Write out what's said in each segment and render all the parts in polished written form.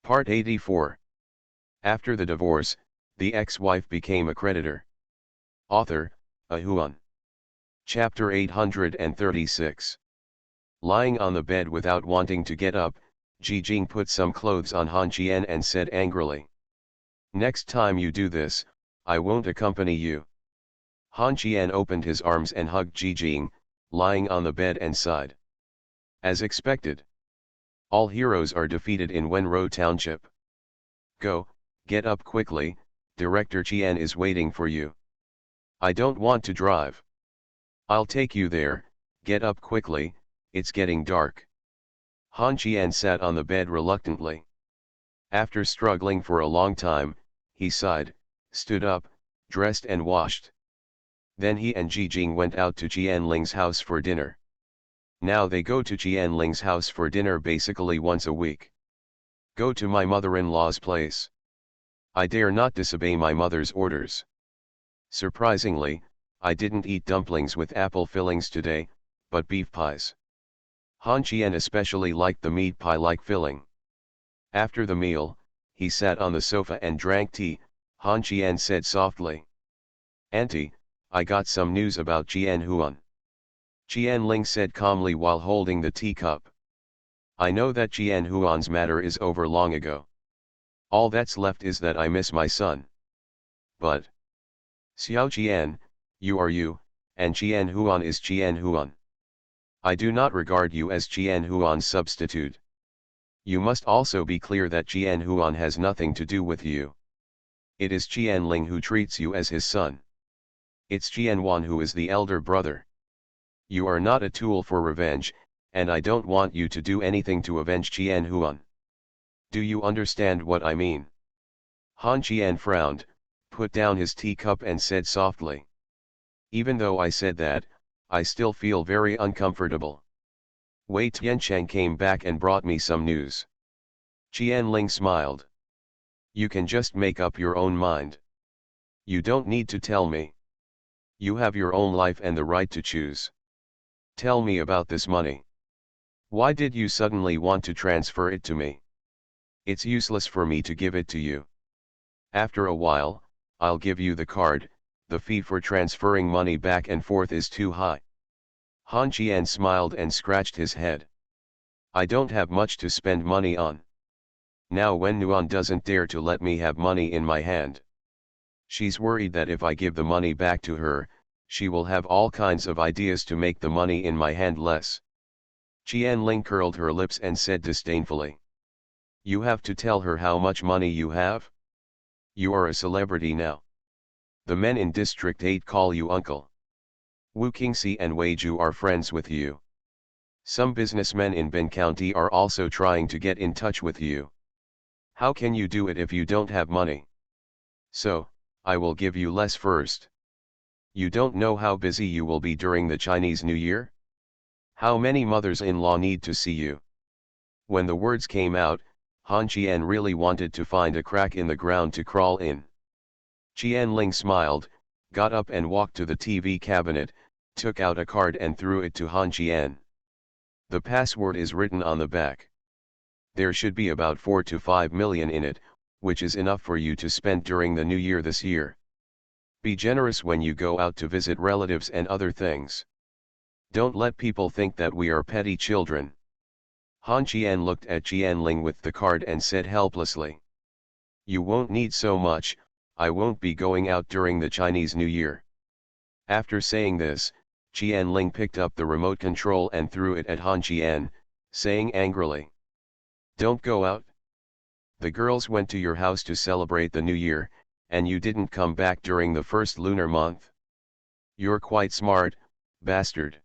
Part 84. After the divorce, the ex-wife became a creditor. Author, Ahuan. Chapter 836. Lying on the bed without wanting to get up, Jijing put some clothes on Han Qian and said angrily, "Next time you do this, I won't accompany you." Han Qian opened his arms and hugged Jijing, lying on the bed and sighed. As expected. All heroes are defeated in Wenro Township. Go, get up quickly, Director Qian is waiting for you. I don't want to drive. I'll take you there, get up quickly, it's getting dark. Han Qian sat on the bed reluctantly. After struggling for a long time, he sighed, stood up, dressed and washed. Then he and Jijing went out to Qianling's house for dinner. Now they go to Qianling's house for dinner basically once a week. Go to my mother-in-law's place. I dare not disobey my mother's orders. Surprisingly, I didn't eat dumplings with apple fillings today, but beef pies. Han Qian especially liked the meat pie-like filling. After the meal, he sat on the sofa and drank tea. Han Qian said softly, "Auntie, I got some news about Qianhuan." Qianling said calmly while holding the teacup. "I know that Qianhuan's matter is over long ago. All that's left is that I miss my son. But Xiao Qian, you are you, and Qianhuan is Qianhuan. I do not regard you as Qianhuan's substitute. You must also be clear that Qianhuan has nothing to do with you. It is Qianling who treats you as his son. It's Qianhuan who is the elder brother. You are not a tool for revenge, and I don't want you to do anything to avenge Qianhuan. Do you understand what I mean?" Han Qian frowned, put down his teacup and said softly, "Even though I said that, I still feel very uncomfortable. Wei Tiancheng came back and brought me some news." Qianling smiled. "You can just make up your own mind. You don't need to tell me. You have your own life and the right to choose. Tell me about this money. Why did you suddenly want to transfer it to me? It's useless for me to give it to you. After a while, I'll give you the card, the fee for transferring money back and forth is too high." Han Qian smiled and scratched his head. "I don't have much to spend money on. Now Wen Nuan doesn't dare to let me have money in my hand. She's worried that if I give the money back to her, she will have all kinds of ideas to make the money in my hand less." Qianling curled her lips and said disdainfully, "You have to tell her how much money you have? You are a celebrity now. The men in District 8 call you uncle. Wu Qingxi and Wei Ju are friends with you. Some businessmen in Bin County are also trying to get in touch with you. How can you do it if you don't have money? So, I will give you less first. You don't know how busy you will be during the Chinese New Year? How many mothers-in-law need to see you?" When the words came out, Han Qian really wanted to find a crack in the ground to crawl in. Qianling smiled, got up and walked to the TV cabinet, took out a card and threw it to Han Qian. "The password is written on the back. There should be about 4 to 5 million in it, which is enough for you to spend during the New Year this year. Be generous when you go out to visit relatives and other things. Don't let people think that we are petty children." Han Qian looked at Qianling with the card and said helplessly, "You won't need so much, I won't be going out during the Chinese New Year." After saying this, Qianling picked up the remote control and threw it at Han Qian, saying angrily, "Don't go out. The girls went to your house to celebrate the New Year, and you didn't come back during the first lunar month. You're quite smart, bastard.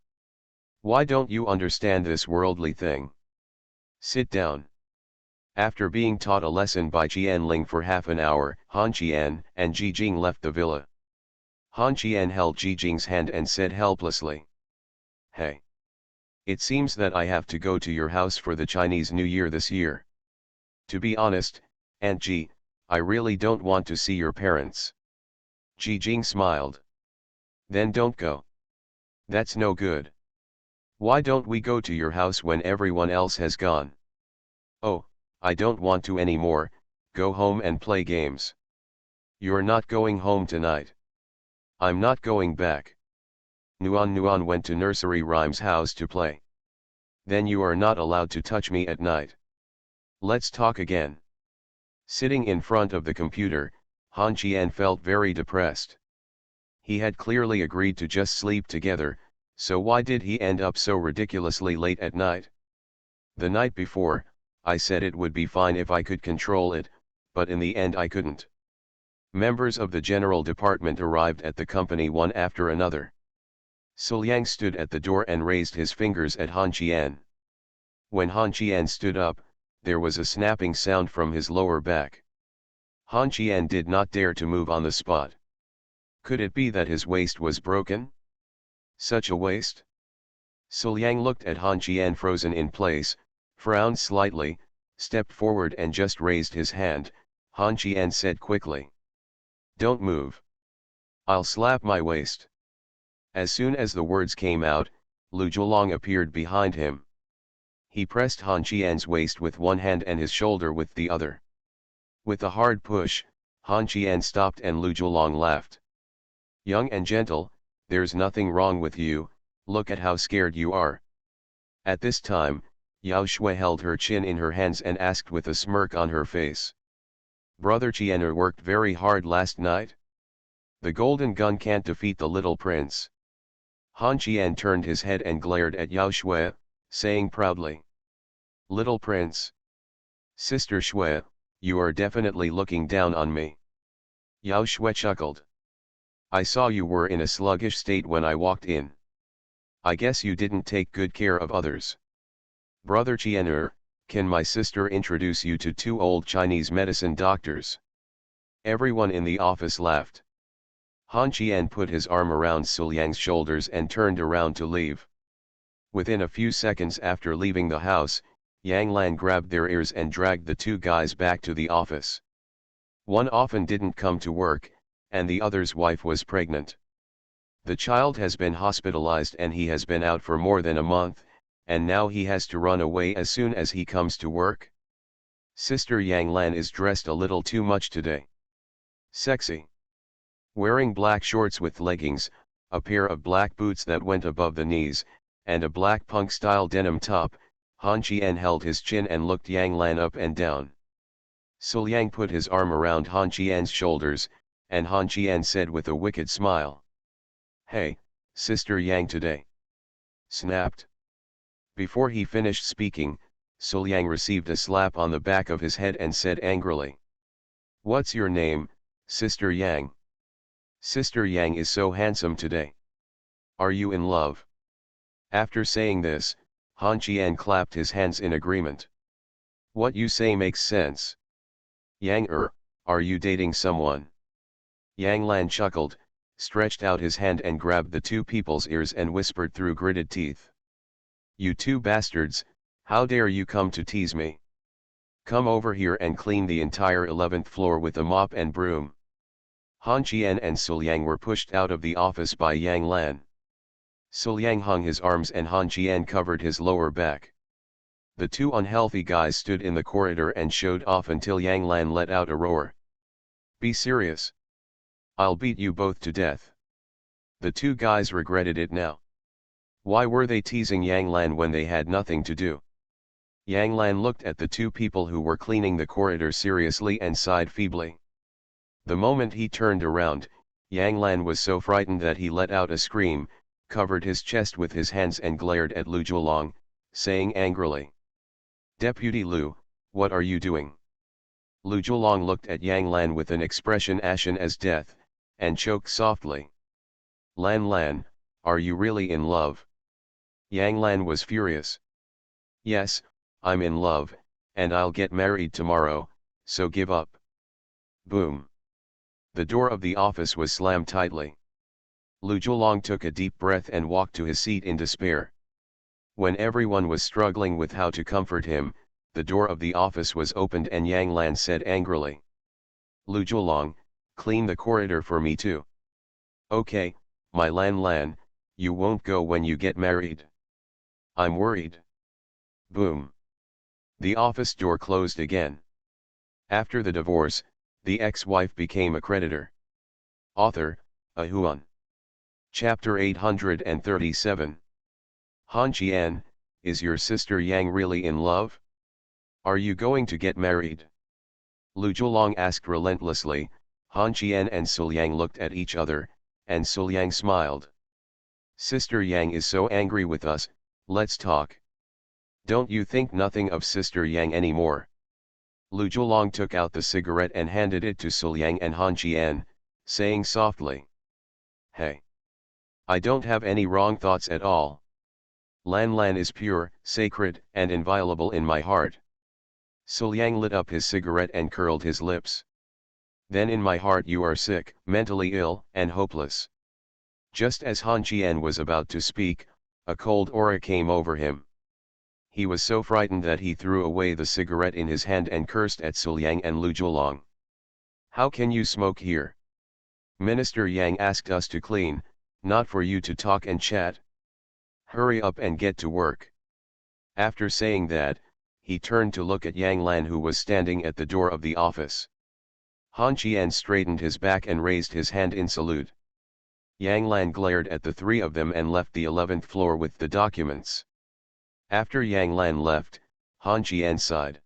Why don't you understand this worldly thing? Sit down." After being taught a lesson by Qianling for half an hour, Han Qian and Jijing left the villa. Han Qian held Jijing's hand and said helplessly, "Hey. It seems that I have to go to your house for the Chinese New Year this year. To be honest, Aunt Ji, I really don't want to see your parents." Jijing smiled. "Then don't go. That's no good. Why don't we go to your house when everyone else has gone?" "Oh, I don't want to anymore, go home and play games. You're not going home tonight. I'm not going back. Nuan Nuan went to Nursery Rhyme's house to play. Then you are not allowed to touch me at night. Let's talk again. Sitting in front of the computer, Han Qian felt very depressed. He had clearly agreed to just sleep together, so why did he end up so ridiculously late at night? The night before, I said it would be fine if I could control it, but in the end I couldn't. Members of the general department arrived at the company one after another. Suliang stood at the door and raised his fingers at Han Qian. When Han Qian stood up, there was a snapping sound from his lower back. Han Qian did not dare to move on the spot. Could it be that his waist was broken? Such a waist? Suliang looked at Han Qian frozen in place, frowned slightly, stepped forward and just raised his hand. Han Qian said quickly, "Don't move. I'll slap my waist." As soon as the words came out, Lu Zhuolong appeared behind him. He pressed Han Qian's waist with one hand and his shoulder with the other. With a hard push, Han Qian stopped and Lu Zhuolong laughed. "Young and gentle, there's nothing wrong with you, look at how scared you are." At this time, Yao Shui held her chin in her hands and asked with a smirk on her face, "Brother Qian worked very hard last night? The golden gun can't defeat the little prince." Han Qian turned his head and glared at Yao Shui, saying proudly, "Little prince. Sister Shui, you are definitely looking down on me." Yao Shui chuckled. "I saw you were in a sluggish state when I walked in. I guess you didn't take good care of others. Brother Qian, can my sister introduce you to two old Chinese medicine doctors?" Everyone in the office laughed. Han Qian put his arm around Suliang's shoulders and turned around to leave. Within a few seconds after leaving the house, Yang Lan grabbed their ears and dragged the two guys back to the office. One often didn't come to work, and the other's wife was pregnant. The child has been hospitalized and he has been out for more than a month, and now he has to run away as soon as he comes to work. Sister Yang Lan is dressed a little too much today. Sexy. Wearing black shorts with leggings, a pair of black boots that went above the knees, and a black punk-style denim top, Han Qian held his chin and looked Yang Lan up and down. Suliang put his arm around Han Qian's shoulders, and Han Qian said with a wicked smile, "Hey, Sister Yang today." Snapped. Before he finished speaking, Suliang received a slap on the back of his head and said angrily, "What's your name, Sister Yang? Sister Yang is so handsome today. Are you in love?" After saying this, Han Qian clapped his hands in agreement. "What you say makes sense. Yang are you dating someone?" Yang Lan chuckled, stretched out his hand and grabbed the two people's ears and whispered through gritted teeth, "You two bastards, how dare you come to tease me? Come over here and clean the entire 11th floor with a mop and broom." Han Qian and Suliang were pushed out of the office by Yang Lan. Suliang hung his arms and Han Qian covered his lower back. The two unhealthy guys stood in the corridor and showed off until Yang Lan let out a roar. "Be serious. I'll beat you both to death." The two guys regretted it now. Why were they teasing Yang Lan when they had nothing to do? Yang Lan looked at the two people who were cleaning the corridor seriously and sighed feebly. The moment he turned around, Yang Lan was so frightened that he let out a scream, covered his chest with his hands and glared at Lu Zhuolong, saying angrily, "Deputy Lu, what are you doing?" Lu Zhuolong looked at Yang Lan with an expression ashen as death, and choked softly. "Lan Lan, are you really in love?" Yang Lan was furious. "Yes, I'm in love, and I'll get married tomorrow, so give up." Boom. The door of the office was slammed tightly. Lu Zhuolong took a deep breath and walked to his seat in despair. When everyone was struggling with how to comfort him, the door of the office was opened and Yang Lan said angrily, "Lu Zhuolong, clean the corridor for me too." "Okay, my Lan Lan, you won't go when you get married." "I'm worried." Boom. The office door closed again. After the divorce, the ex-wife became a creditor. Author, Ahuan. Chapter 837. Han Qian, is your sister Yang really in love? Are you going to get married? Lu Zhuolong asked relentlessly. Han Qian and Suliang looked at each other, and Suliang smiled. Sister Yang is so angry with us, let's talk. Don't you think nothing of Sister Yang anymore? Lu Zhuolong took out the cigarette and handed it to Suliang and Han Qian, saying softly. Hey. I don't have any wrong thoughts at all. Lan Lan is pure, sacred, and inviolable in my heart. Suliang lit up his cigarette and curled his lips. Then in my heart you are sick, mentally ill, and hopeless. Just as Han Qian was about to speak, a cold aura came over him. He was so frightened that he threw away the cigarette in his hand and cursed at Suliang and Lu Zhuolong. How can you smoke here? Minister Yang asked us to clean, not for you to talk and chat. Hurry up and get to work. After saying that, he turned to look at Yang Lan who was standing at the door of the office. Han Qian straightened his back and raised his hand in salute. Yang Lan glared at the three of them and left the 11th floor with the documents. After Yang Lan left, Han Qian sighed.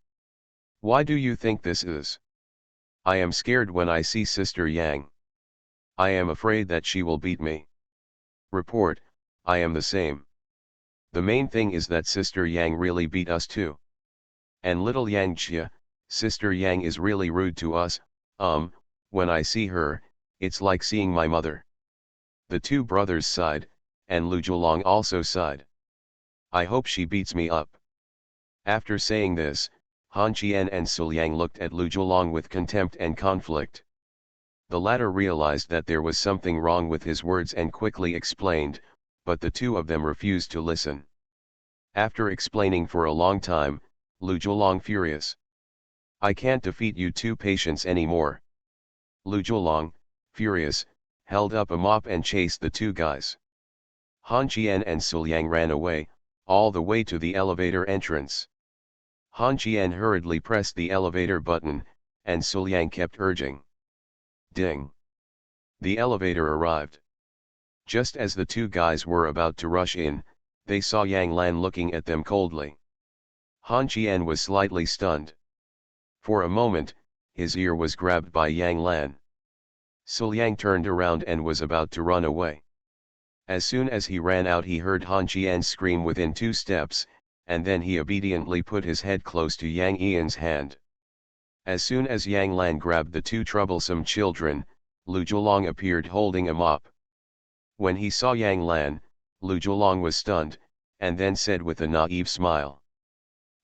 Why do you think this is? I am scared when I see Sister Yang. I am afraid that she will beat me. Report, I am the same. The main thing is that Sister Yang really beat us too. And little Yang Jia, Sister Yang is really rude to us, when I see her, it's like seeing my mother. The two brothers sighed, and Lu Zhuolong also sighed. I hope she beats me up. After saying this, Han Qian and Suliang looked at Lu Zhuolong with contempt and conflict. The latter realized that there was something wrong with his words and quickly explained, but the two of them refused to listen. After explaining for a long time, Lu Zhuolong furious. I can't defeat you two patients anymore. Lu Zhuolong, furious, held up a mop and chased the two guys. Han Qian and Suliang ran away, all the way to the elevator entrance. Han Qian hurriedly pressed the elevator button, and Suliang kept urging. Ding! The elevator arrived. Just as the two guys were about to rush in, they saw Yang Lan looking at them coldly. Han Qian was slightly stunned. For a moment, his ear was grabbed by Yang Lan. Suliang turned around and was about to run away. As soon as he ran out he heard Han Qian scream within 2 steps, and then he obediently put his head close to Yang Ian's hand. As soon as Yang Lan grabbed the two troublesome children, Lu Zhuolong appeared holding a mop. When he saw Yang Lan, Lu Zhuolong was stunned, and then said with a naive smile.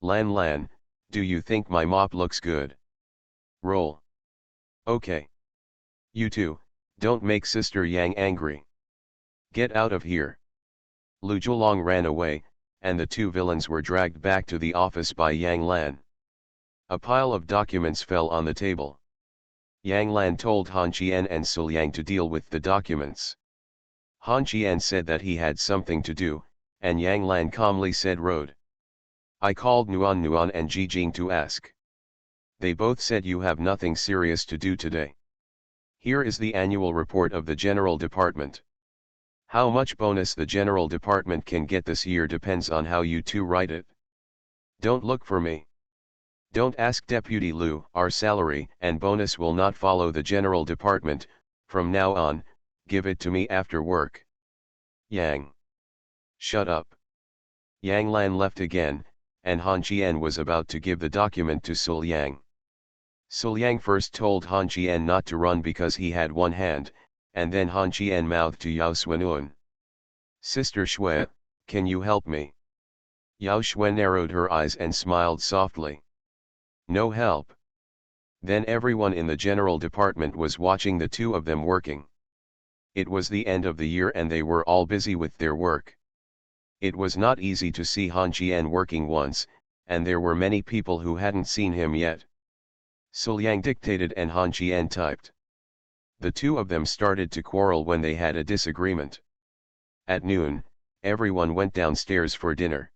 Lan Lan, do you think my mop looks good? Roll. Okay. You two, don't make Sister Yang angry. Get out of here. Lu Zhuolong ran away, and the two villains were dragged back to the office by Yang Lan. A pile of documents fell on the table. Yang Lan told Han Qian and Suliang to deal with the documents. Han Qian said that he had something to do, and Yang Lan calmly said road. I called Nuan and Jijing to ask. They both said you have nothing serious to do today. Here is the annual report of the General Department. How much bonus the General Department can get this year depends on how you two write it. Don't look for me. Don't ask Deputy Lu. Our salary and bonus will not follow the General Department. From now on, give it to me after work. Yang. Shut up. Yang Lan left again, and Han Qian was about to give the document to Suliang. Suliang first told Han Qian not to run because he had one hand, and then Han Qian mouthed to Yao Xuanun. Sister Shui, can you help me? Yao Xue narrowed her eyes and smiled softly. No help. Then everyone in the General Department was watching the two of them working. It was the end of the year and they were all busy with their work. It was not easy to see Han Qian working once, and there were many people who hadn't seen him yet. Suliang dictated and Han Qian typed. The two of them started to quarrel when they had a disagreement. At noon, everyone went downstairs for dinner.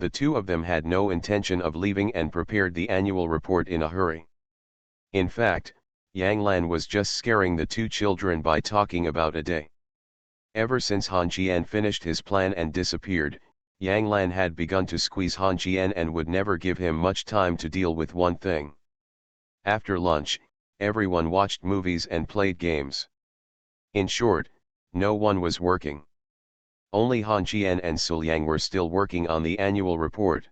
The two of them had no intention of leaving and prepared the annual report in a hurry. In fact, Yang Lan was just scaring the two children by talking about a day. Ever since Han Jian finished his plan and disappeared, Yang Lan had begun to squeeze Han Jian and would never give him much time to deal with one thing. After lunch, everyone watched movies and played games. In short, no one was working. Only Han Jian and Sul Yang were still working on the annual report.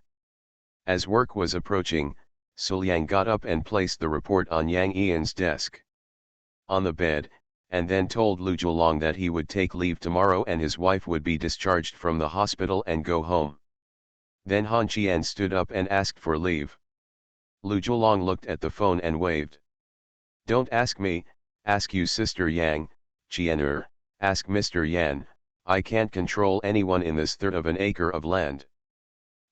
As work was approaching, Sul Yang got up and placed the report on Yang Ian's desk. On the bed, and then told Lu Zhulong that he would take leave tomorrow and his wife would be discharged from the hospital and go home. Then Han Jian stood up and asked for leave. Lu Zhulong looked at the phone and waved. "Don't ask me, ask you Sister Yang, Jian ask Mr. Yan, I can't control anyone in this third of an acre of land."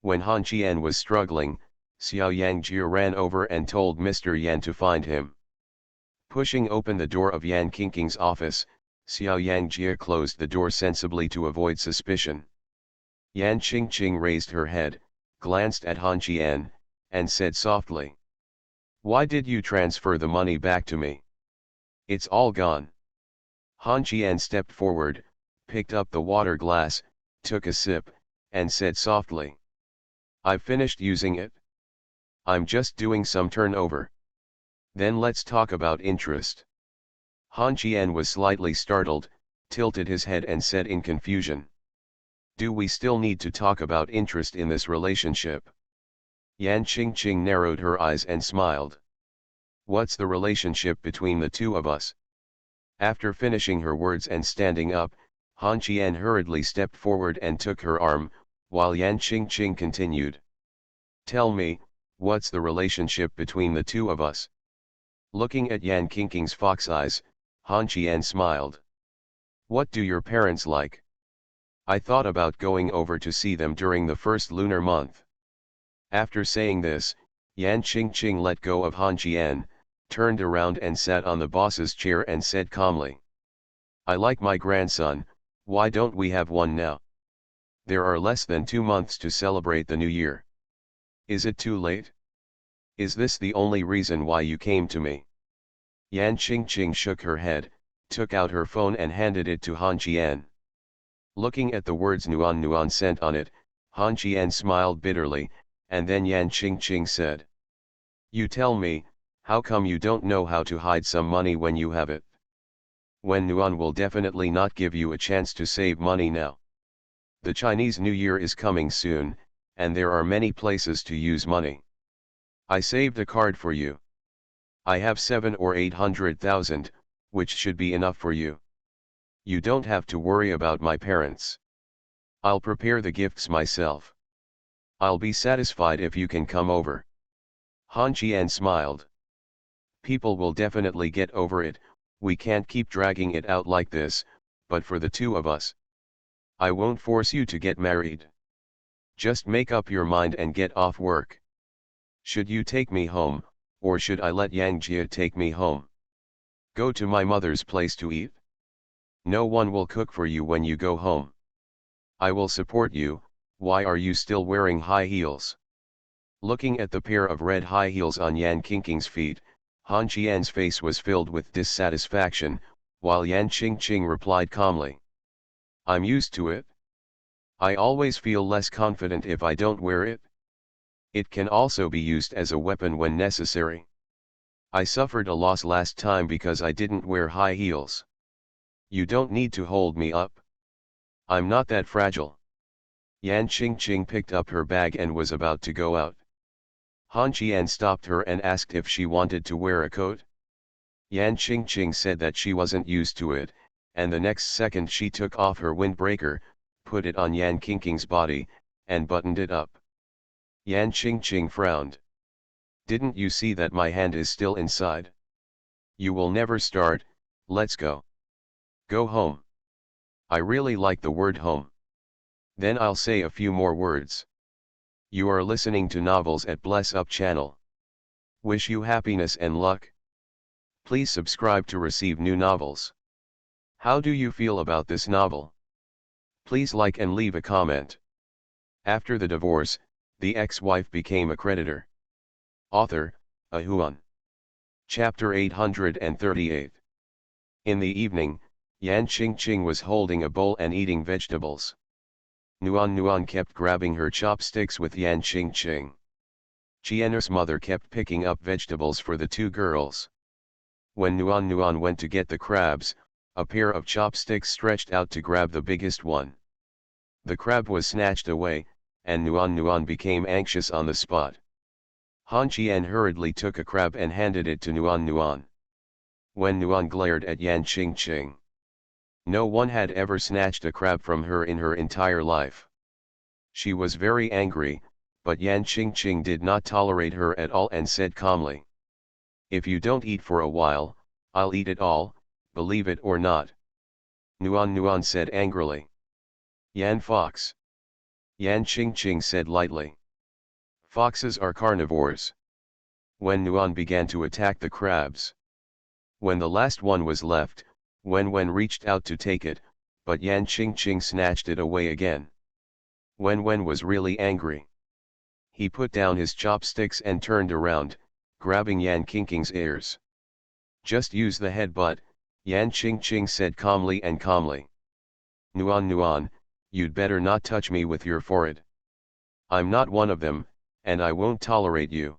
When Han Jian was struggling, Xiao Yang Jie ran over and told Mr. Yan to find him. Pushing open the door of Yan Qingqing's office, Xiao Yang Jie closed the door sensibly to avoid suspicion. Yan Qingqing raised her head, glanced at Han Jian, and said softly, "Why did you transfer the money back to me? It's all gone." Han Jian stepped forward, picked up the water glass, took a sip, and said softly, "I've finished using it. I'm just doing some turnover. Then let's talk about interest." Han Jian was slightly startled, tilted his head and said in confusion, "Do we still need to talk about interest in this relationship?" Yan Qingqing narrowed her eyes and smiled. "What's the relationship between the two of us?" After finishing her words and standing up, Han Jian hurriedly stepped forward and took her arm, while Yan Qingqing continued. "Tell me, what's the relationship between the two of us?" Looking at Yan Qingqing's fox eyes, Han Jian smiled. "What do your parents like? I thought about going over to see them during the first lunar month." After saying this, Yan Qingqing let go of Han Jian, turned around and sat on the boss's chair and said calmly, "I like my grandson, why don't we have one now? There are less than 2 months to celebrate the new year. Is it too late? Is this the only reason why you came to me?" Yan Qingqing shook her head, took out her phone and handed it to Han Jian. Looking at the words Nuan Nuan sent on it, Han Jian smiled bitterly, and then Yan Qingqing said, "You tell me, how come you don't know how to hide some money when you have it? When Nuan will definitely not give you a chance to save money now. The Chinese New Year is coming soon, and there are many places to use money. I saved a card for you. I have 700,000 or 800,000, which should be enough for you. You don't have to worry about my parents. I'll prepare the gifts myself. I'll be satisfied if you can come over." Han Jian smiled. "People will definitely get over it, we can't keep dragging it out like this, but for the two of us, I won't force you to get married. Just make up your mind and get off work. Should you take me home, or should I let Yang Jie take me home? Go to my mother's place to eat? No one will cook for you when you go home. I will support you, why are you still wearing high heels?" Looking at the pair of red high heels on Yan Qingqing's feet, Han Jian's face was filled with dissatisfaction, while Yan Qingqing replied calmly, "I'm used to it. I always feel less confident if I don't wear it. It can also be used as a weapon when necessary. I suffered a loss last time because I didn't wear high heels. You don't need to hold me up. I'm not that fragile." Yan Qingqing picked up her bag and was about to go out. Han Jian stopped her and asked if she wanted to wear a coat. Yan Qingqing said that she wasn't used to it, and the next second she took off her windbreaker, put it on Yan Qingqing's body, and buttoned it up. Yan Qingqing frowned. "Didn't you see that my hand is still inside? You will never start, let's go. Go home. I really like the word home. Then I'll say a few more words. You are listening to Novels at Bless Up channel. Wish you happiness and luck. Please subscribe to receive new novels. How do you feel about this novel? Please like and leave a comment." After the divorce, The ex-wife became a creditor. Author, A Huan. Chapter 838. In the evening, Yan Qingqing was holding a bowl and eating vegetables. Nuan Nuan kept grabbing her chopsticks with Yan Qingqing. Qian's mother kept picking up vegetables for the two girls. When Nuan Nuan went to get the crabs, a pair of chopsticks stretched out to grab the biggest one. The crab was snatched away, and Nuan Nuan became anxious on the spot. Han Qian hurriedly took a crab and handed it to Nuan Nuan. When Nuan glared at Yan Qingqing, no one had ever snatched a crab from her in her entire life. She was very angry, but Yan Qingqing did not tolerate her at all and said calmly, "If you don't eat for a while, I'll eat it all, believe it or not." Nuan Nuan said angrily. "Yan Fox." Yan Qingqing said lightly. "Foxes are carnivores." When Nuan began to attack the crabs. When the last one was left, Wen reached out to take it, but Yan Qingqing snatched it away again. Wen was really angry. He put down his chopsticks and turned around, grabbing Yan Qingqing's ears. "Just use the headbutt," Yan Qingqing said calmly. "Nuan Nuan, you'd better not touch me with your forehead. I'm not one of them, and I won't tolerate you."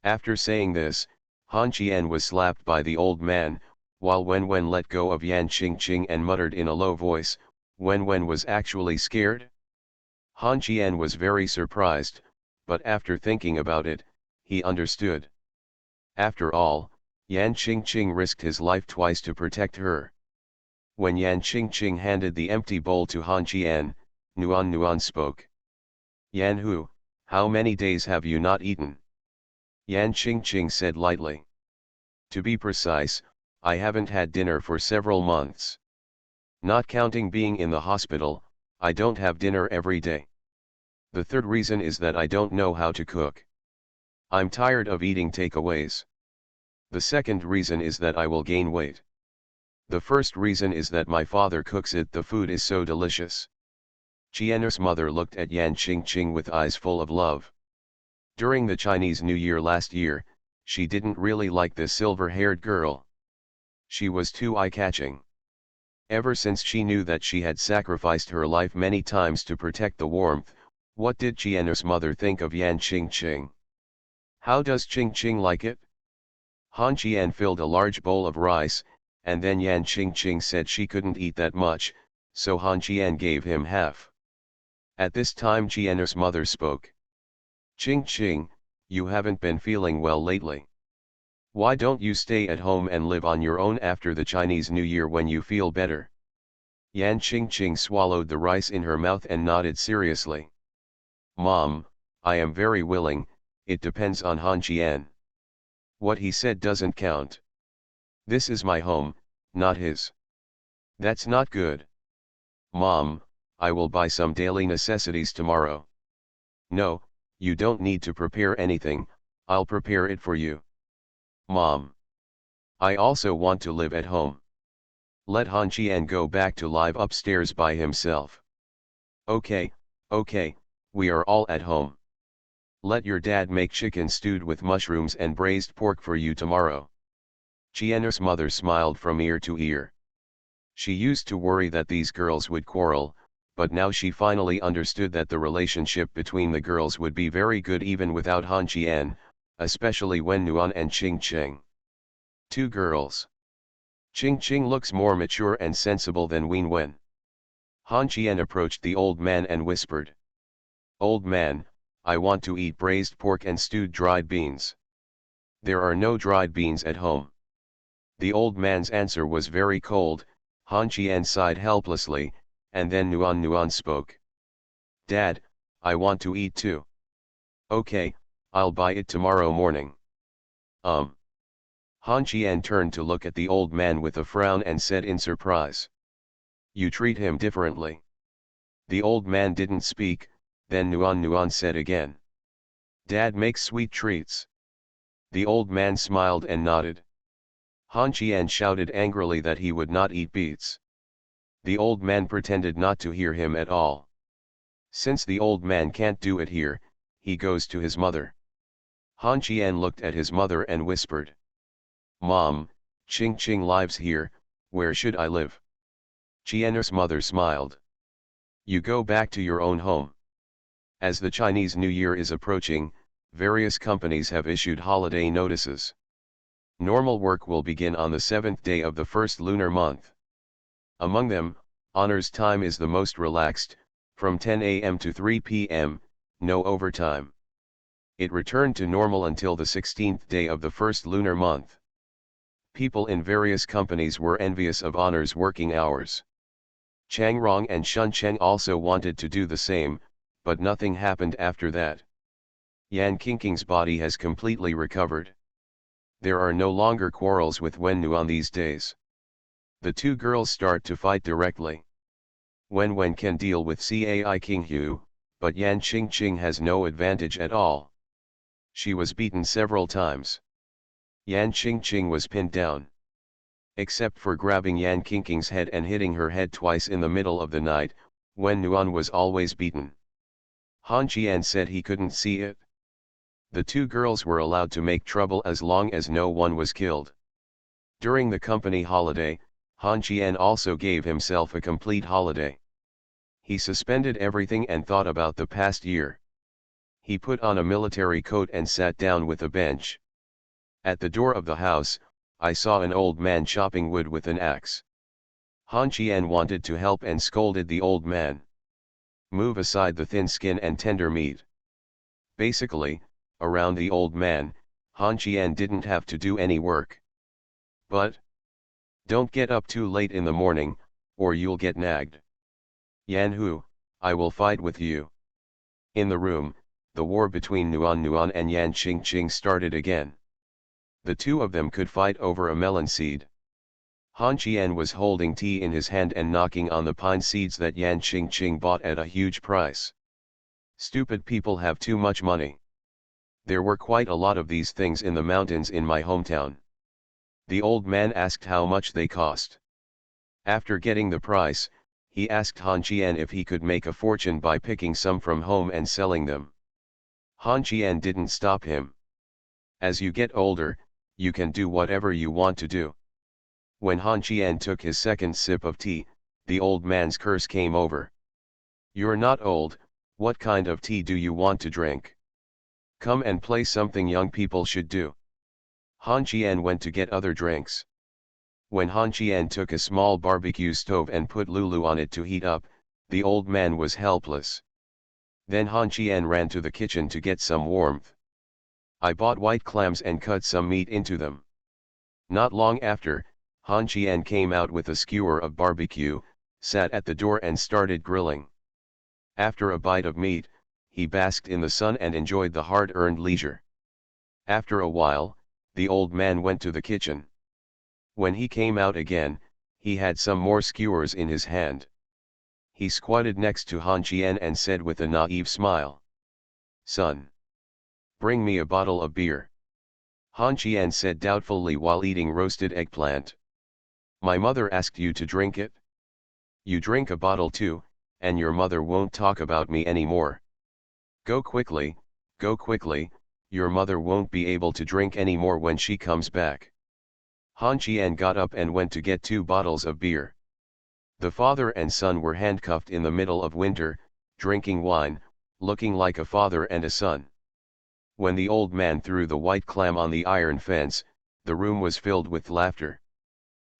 After saying this, Han Qian was slapped by the old man, while Wen let go of Yan Qingqing and muttered in a low voice, Wen was actually scared? Han Qian was very surprised, but after thinking about it, he understood. After all, Yan Qingqing risked his life twice to protect her. When Yan Qingqing handed the empty bowl to Han Qian, Nuan Nuan spoke. "Yan Hu, how many days have you not eaten?" Yan Qingqing said lightly. "To be precise, I haven't had dinner for several months. Not counting being in the hospital, I don't have dinner every day. The third reason is that I don't know how to cook. I'm tired of eating takeaways. The second reason is that I will gain weight. The first reason is that my father cooks it. The food is so delicious." Qian's mother looked at Yan Qingqing with eyes full of love. During the Chinese New Year last year, she didn't really like this silver-haired girl. She was too eye-catching. Ever since she knew that she had sacrificed her life many times to protect the warmth, what did Qian's mother think of Yan Qingqing? How does Qingqing like it? Han Qian filled a large bowl of rice, and then Yan Qingqing said she couldn't eat that much, so Han Qian gave him half. At this time Qian's mother spoke. "Qingqing, you haven't been feeling well lately. Why don't you stay at home and live on your own after the Chinese New Year when you feel better?" Yan Qingqing swallowed the rice in her mouth and nodded seriously. "Mom, I am very willing, it depends on Han Qian. What he said doesn't count. This is my home, not his." "That's not good." "Mom, I will buy some daily necessities tomorrow." "No, you don't need to prepare anything, I'll prepare it for you." "Mom, I also want to live at home." Let Han Qian go back to live upstairs by himself. Okay, we are all at home. Let your dad make chicken stewed with mushrooms and braised pork for you tomorrow." Qian's mother smiled from ear to ear. She used to worry that these girls would quarrel, but now she finally understood that the relationship between the girls would be very good even without Han Qian, especially when Nuan and Qingqing. Two girls. Qingqing looks more mature and sensible than Wen. Han Qian approached the old man and whispered. "Old man, I want to eat braised pork and stewed dried beans." "There are no dried beans at home." The old man's answer was very cold. Han Qian sighed helplessly, and then Nuan spoke. "Dad, I want to eat too." "Okay, I'll buy it tomorrow morning." Han Qian turned to look at the old man with a frown and said in surprise. "You treat him differently." The old man didn't speak, then Nuan said again. "Dad makes sweet treats." The old man smiled and nodded. Han Qian shouted angrily that he would not eat beets. The old man pretended not to hear him at all. Since the old man can't do it here, he goes to his mother. Han Qian looked at his mother and whispered, "Mom, Ching Ching lives here, where should I live?" Qian's mother smiled. "You go back to your own home." As the Chinese New Year is approaching, various companies have issued holiday notices. Normal work will begin on the 7th day of the first lunar month. Among them, honors time is the most relaxed, from 10 a.m. to 3 p.m., no overtime. It returned to normal until the 16th day of the first lunar month. People in various companies were envious of honors working hours. Chang Rong and Shun Cheng also wanted to do the same, but nothing happened after that. Yan Qingqing's body has completely recovered. There are no longer quarrels with Wen Nuan these days. The two girls start to fight directly. Wen can deal with Cai Qinghu, but Yan Qingqing has no advantage at all. She was beaten several times. Yan Qingqing was pinned down. Except for grabbing Yan Qingqing's head and hitting her head twice in the middle of the night, Wen Nuan was always beaten. Han Qian said he couldn't see it. The two girls were allowed to make trouble as long as no one was killed. During the company holiday, Han Qian also gave himself a complete holiday. He suspended everything and thought about the past year. He put on a military coat and sat down with a bench. At the door of the house, I saw an old man chopping wood with an axe. Han Qian wanted to help and scolded the old man. "Move aside the thin skin and tender meat." Basically, around the old man, Han Qian didn't have to do any work. But, "Don't get up too late in the morning, or you'll get nagged." "Yan Hu, I will fight with you." In the room, the war between Nuan and Yan Qingqing started again. The two of them could fight over a melon seed. Han Qian was holding tea in his hand and knocking on the pine seeds that Yan Qingqing bought at a huge price. "Stupid people have too much money. There were quite a lot of these things in the mountains in my hometown." The old man asked how much they cost. After getting the price, he asked Han Qian if he could make a fortune by picking some from home and selling them. Han Qian didn't stop him. "As you get older, you can do whatever you want to do." When Han Qian took his second sip of tea, the old man's curse came over. "You're not old, what kind of tea do you want to drink? Come and play something young people should do." Han Qian went to get other drinks. When Han Qian took a small barbecue stove and put Lulu on it to heat up, the old man was helpless. Then Han Qian ran to the kitchen to get some warmth. "I bought white clams and cut some meat into them." Not long after, Han Qian came out with a skewer of barbecue, sat at the door and started grilling. After a bite of meat, he basked in the sun and enjoyed the hard-earned leisure. After a while, the old man went to the kitchen. When he came out again, he had some more skewers in his hand. He squatted next to Han Qian and said with a naive smile, "Son, bring me a bottle of beer." Han Qian said doubtfully while eating roasted eggplant, "My mother asked you to drink it? You drink a bottle too, and your mother won't talk about me anymore. Go quickly, your mother won't be able to drink anymore when she comes back." Han Qian got up and went to get 2 bottles of beer. The father and son were handcuffed in the middle of winter, drinking wine, looking like a father and a son. When the old man threw the white clam on the iron fence, the room was filled with laughter.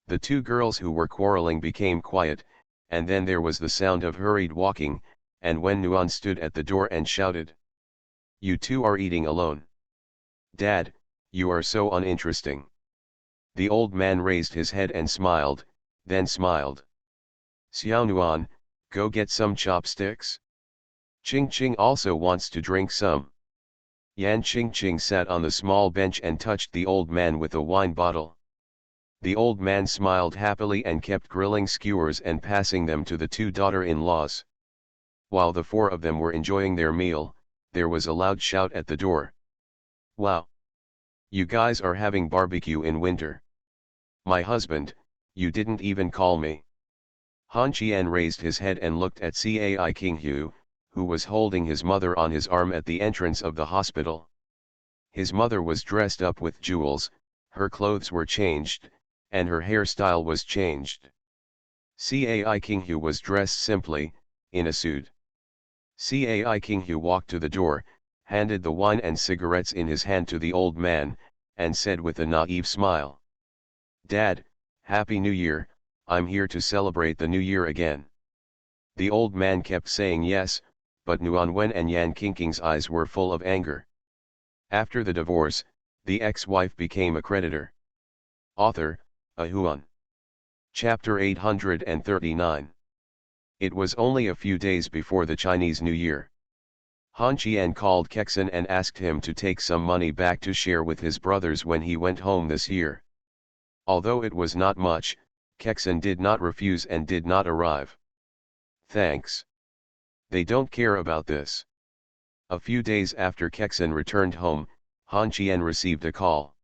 The two girls who were quarreling became quiet, and then there was the sound of hurried walking, and Wen Nuan stood at the door and shouted, "You two are eating alone. Dad, you are so uninteresting." The old man raised his head and smiled, then smiled. "Xiao Nuan, go get some chopsticks. Ching Ching also wants to drink some." Yan Qingqing sat on the small bench and touched the old man with a wine bottle. The old man smiled happily and kept grilling skewers and passing them to the 2 daughter-in-laws. While the 4 of them were enjoying their meal, there was a loud shout at the door. "Wow! You guys are having barbecue in winter. My husband, you didn't even call me." Han Qian raised his head and looked at Cai Qinghu, who was holding his mother on his arm at the entrance of the hospital. His mother was dressed up with jewels, her clothes were changed, and her hairstyle was changed. Cai Kinghu was dressed simply, in a suit. Cai Kinghu walked to the door, handed the wine and cigarettes in his hand to the old man, and said with a naive smile, "Dad, Happy New Year, I'm here to celebrate the new year again." The old man kept saying yes, but Nguyen Wen and Yan Qingqing's eyes were full of anger. After the divorce, the ex-wife became a creditor. Author, A Huan. Chapter 839. It was only a few days before the Chinese New Year. Han Qian called Kexen and asked him to take some money back to share with his brothers when he went home this year. Although it was not much, Kexen did not refuse and did not arrive. "Thanks. They don't care about this." A few days after Kexen returned home, Han Qian received a call.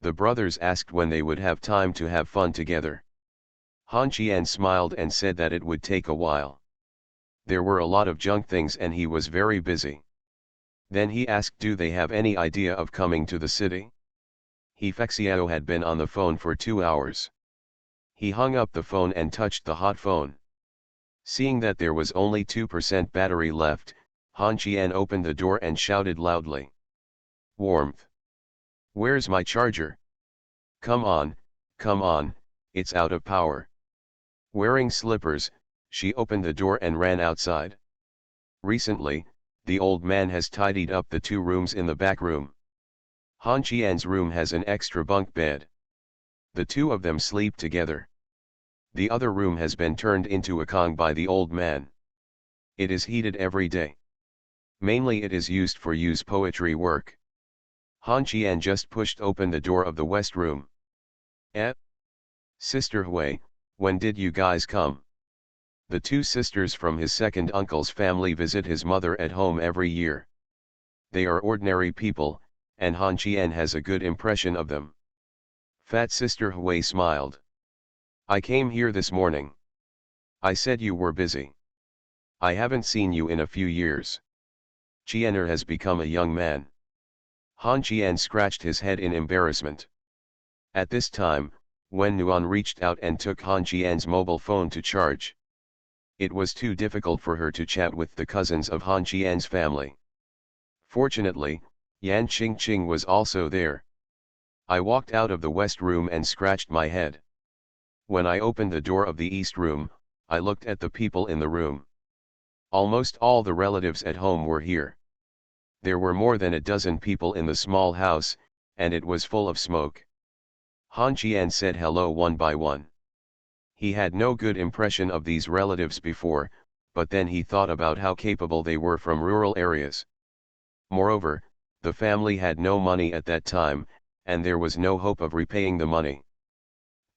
The brothers asked when they would have time to have fun together. Han Qian smiled and said that it would take a while. There were a lot of junk things and he was very busy. Then he asked, do they have any idea of coming to the city? He Fexiao had been on the phone for 2 hours. He hung up the phone and touched the hot phone. Seeing that there was only 2% battery left, Han Qian opened the door and shouted loudly, "Warmth! Where's my charger? Come on, it's out of power." Wearing slippers, she opened the door and ran outside. Recently, the old man has tidied up the 2 rooms in the back room. Han Qian's room has an extra bunk bed. The 2 of them sleep together. The other room has been turned into a kong by the old man. It is heated every day. Mainly it is used for poetry work. Han Qian just pushed open the door of the west room. "Eh? Sister Hui, when did you guys come?" The 2 sisters from his second uncle's family visit his mother at home every year. They are ordinary people, and Han Qian has a good impression of them. Fat Sister Hui smiled. "I came here this morning. I said you were busy. I haven't seen you in a few years." Qianer has become a young man. Han Qian scratched his head in embarrassment. At this time, Wen Nuan reached out and took Han Qian's mobile phone to charge. It was too difficult for her to chat with the cousins of Han Qian's family. Fortunately, Yan Qingqing was also there. I walked out of the west room and scratched my head. When I opened the door of the east room, I looked at the people in the room. Almost all the relatives at home were here. There were more than a dozen people in the small house, and it was full of smoke. Han Qian said hello one by one. He had no good impression of these relatives before, but then he thought about how capable they were from rural areas. Moreover, the family had no money at that time, and there was no hope of repaying the money.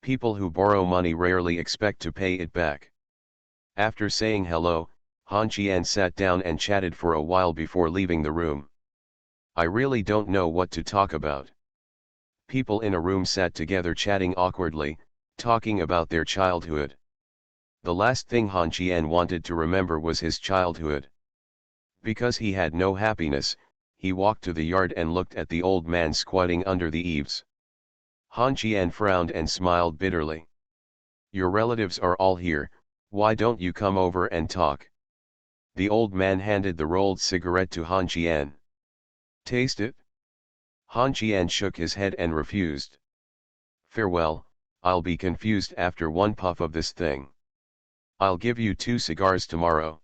People who borrow money rarely expect to pay it back. After saying hello, Han Qian sat down and chatted for a while before leaving the room. I really don't know what to talk about. People in a room sat together chatting awkwardly, talking about their childhood. The last thing Han Qian wanted to remember was his childhood. Because he had no happiness, he walked to the yard and looked at the old man squatting under the eaves. Han Qian frowned and smiled bitterly. "Your relatives are all here, why don't you come over and talk?" The old man handed the rolled cigarette to Han Qian. "Taste it?" Han Qian shook his head and refused. "Farewell, I'll be confused after one puff of this thing. I'll give you 2 cigars tomorrow.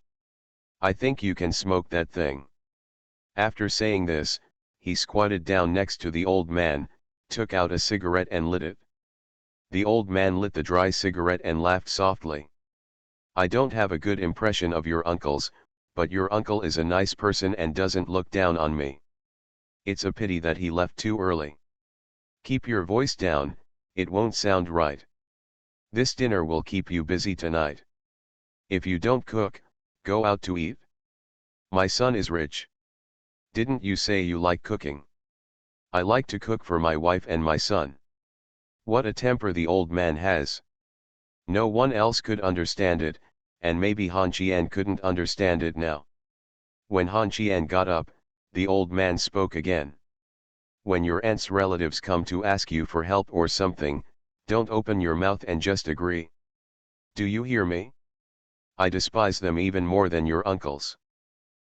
I think you can smoke that thing." After saying this, he squatted down next to the old man, took out a cigarette and lit it. The old man lit the dry cigarette and laughed softly. "I don't have a good impression of your uncles, but your uncle is a nice person and doesn't look down on me. It's a pity that he left too early. Keep your voice down, it won't sound right. This dinner will keep you busy tonight. If you don't cook, go out to eat. My son is rich. Didn't you say you like cooking? I like to cook for my wife and my son." What a temper the old man has. No one else could understand it, and maybe Han Qian couldn't understand it now. When Han Qian got up, the old man spoke again. When your aunt's relatives come to ask you for help or something, don't open your mouth and just agree. Do you hear me? I despise them even more than your uncles.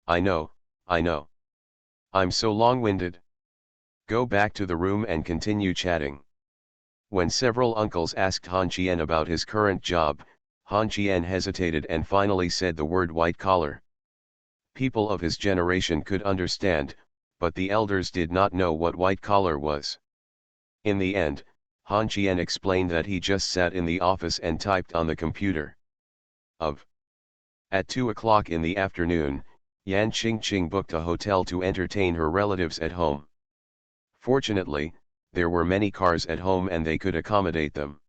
I know, I know. I'm so long-winded. Go back to the room and continue chatting. When several uncles asked Han Qian about his current job, Han Qian hesitated and finally said the word white collar. People of his generation could understand, but the elders did not know what white collar was. In the end, Han Qian explained that he just sat in the office and typed on the computer. At 2 o'clock in the afternoon, Yan Qingqing booked a hotel to entertain her relatives at home. Fortunately, there were many cars at home and they could accommodate them.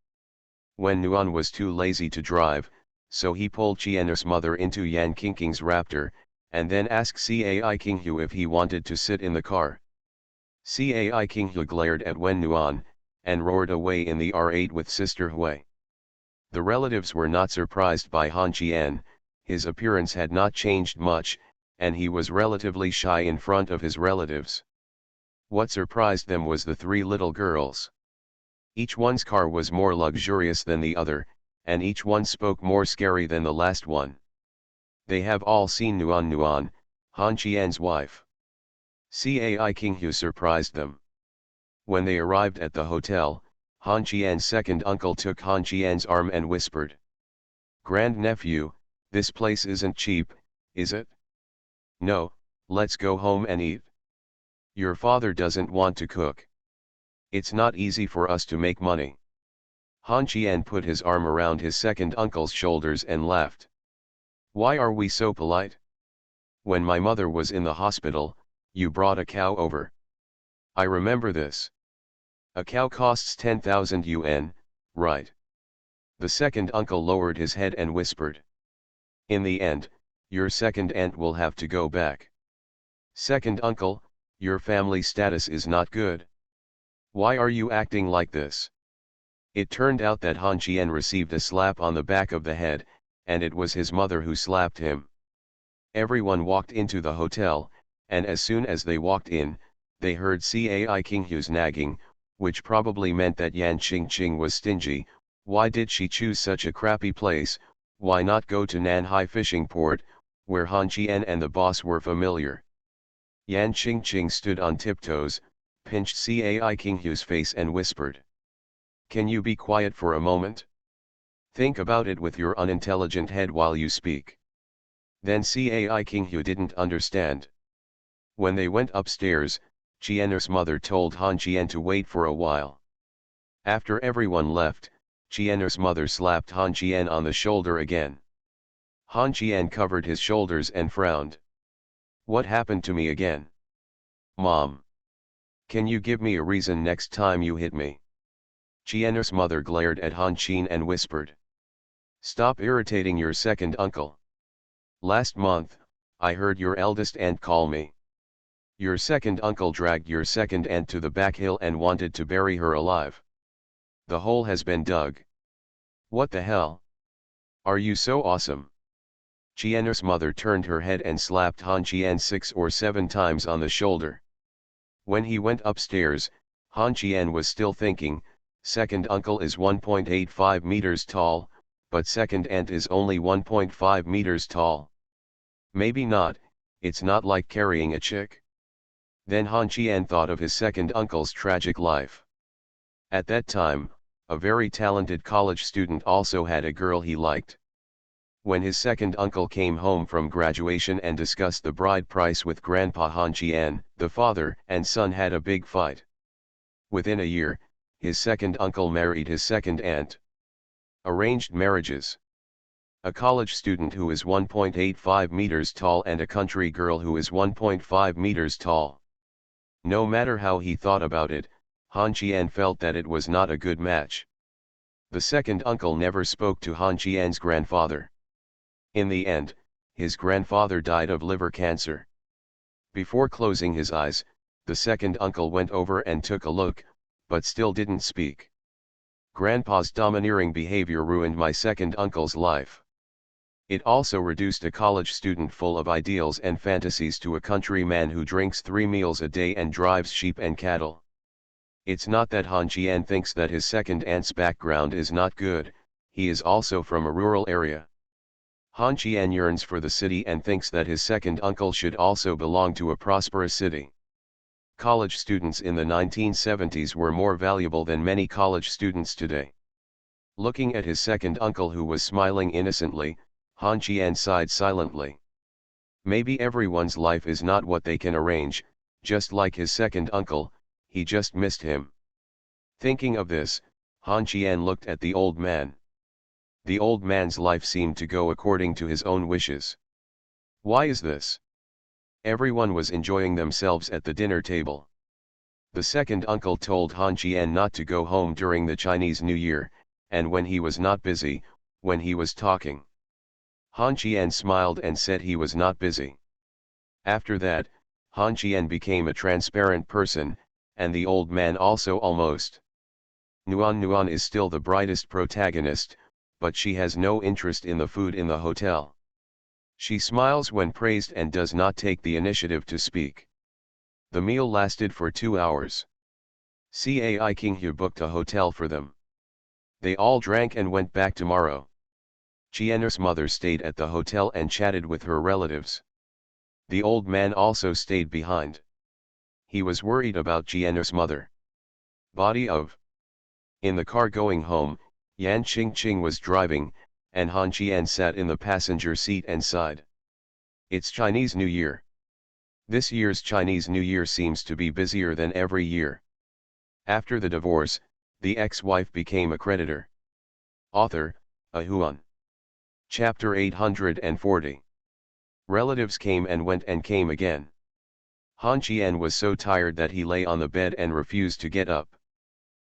When Nuan was too lazy to drive, so he pulled Qian's mother into Yan Qingqing's Raptor, and then asked Cai Qinghu if he wanted to sit in the car. Cai Qinghu glared at Wen Nuan, and roared away in the R8 with Sister Hui. The relatives were not surprised by Han Qian. His appearance had not changed much, and he was relatively shy in front of his relatives. What surprised them was the three little girls. Each one's car was more luxurious than the other, and each one spoke more scary than the last one. They have all seen Nuan, Han Qian's wife. Cai Qinghu surprised them. When they arrived at the hotel, Han Qian's second uncle took Han Qian's arm and whispered, "Grandnephew, this place isn't cheap, is it? No, let's go home and eat. Your father doesn't want to cook. It's not easy for us to make money." Han Qian put his arm around his second uncle's shoulders and laughed. "Why are we so polite? When my mother was in the hospital, you brought a cow over. I remember this. A cow costs 10,000 yuan, right?" The second uncle lowered his head and whispered, "In the end, your second aunt will have to go back. Second uncle, your family status is not good. Why are you acting like this?" It turned out that Han Qian received a slap on the back of the head, and it was his mother who slapped him. Everyone walked into the hotel, and as soon as they walked in, they heard Cai Qinghu's nagging, which probably meant that Yan Qingqing was stingy. Why did she choose such a crappy place? Why not go to Nanhai fishing port, where Han Qian and the boss were familiar? Yan Qingqing stood on tiptoes, pinched Cai Qinghu's face and whispered, "Can you be quiet for a moment? Think about it with your unintelligent head while you speak." Then Cai Qinghu didn't understand. When they went upstairs, Qian's mother told Han Qian to wait for a while. After everyone left, Qian's mother slapped Han Qian on the shoulder again. Han Qian covered his shoulders and frowned. "What happened to me again? Mom. Can you give me a reason next time you hit me?" Qian's mother glared at Han Qian and whispered, "Stop irritating your second uncle. Last month, I heard your eldest aunt call me. Your second uncle dragged your second aunt to the back hill and wanted to bury her alive. The hole has been dug. What the hell? Are you so awesome?" Qian's mother turned her head and slapped Han Qian 6 or 7 times on the shoulder. When he went upstairs, Han Qian was still thinking, second uncle is 1.85 meters tall, but second aunt is only 1.5 meters tall. Maybe not, it's not like carrying a chick. Then Han Qian thought of his second uncle's tragic life. At that time, a very talented college student also had a girl he liked. When his second uncle came home from graduation and discussed the bride price with Grandpa Han Qian, the father and son had a big fight. Within a year, his second uncle married his second aunt. Arranged marriages. A college student who is 1.85 meters tall and a country girl who is 1.5 meters tall. No matter how he thought about it, Han Qian felt that it was not a good match. The second uncle never spoke to Han Qian's grandfather. In the end, his grandfather died of liver cancer. Before closing his eyes, the second uncle went over and took a look, but still didn't speak. Grandpa's domineering behavior ruined my second uncle's life. It also reduced a college student full of ideals and fantasies to a countryman who drinks 3 meals a day and drives sheep and cattle. It's not that Han Qian thinks that his second aunt's background is not good, he is also from a rural area. Han Qian yearns for the city and thinks that his second uncle should also belong to a prosperous city. College students in the 1970s were more valuable than many college students today. Looking at his second uncle who was smiling innocently, Han Qian sighed silently. Maybe everyone's life is not what they can arrange, just like his second uncle, he just missed him. Thinking of this, Han Qian looked at the old man. The old man's life seemed to go according to his own wishes. Why is this? Everyone was enjoying themselves at the dinner table. The second uncle told Han Qian not to go home during the Chinese New Year, and when he was not busy, when he was talking. Han Qian smiled and said he was not busy. After that, Han Qian became a transparent person, and the old man also almost. Nuan is still the brightest protagonist, but she has no interest in the food in the hotel. She smiles when praised and does not take the initiative to speak. The meal lasted for 2 hours. Cai King Hu booked a hotel for them. They all drank and went back tomorrow. Qian's mother stayed at the hotel and chatted with her relatives. The old man also stayed behind. He was worried about Qian's mother. Body of. In the car going home, Yan Qingqing was driving, and Han Qian sat in the passenger seat and sighed. It's Chinese New Year. This year's Chinese New Year seems to be busier than every year. After the divorce, the ex-wife became a creditor. Author, A Huan. Chapter 840. Relatives came and went and came again. Han Qian was so tired that he lay on the bed and refused to get up.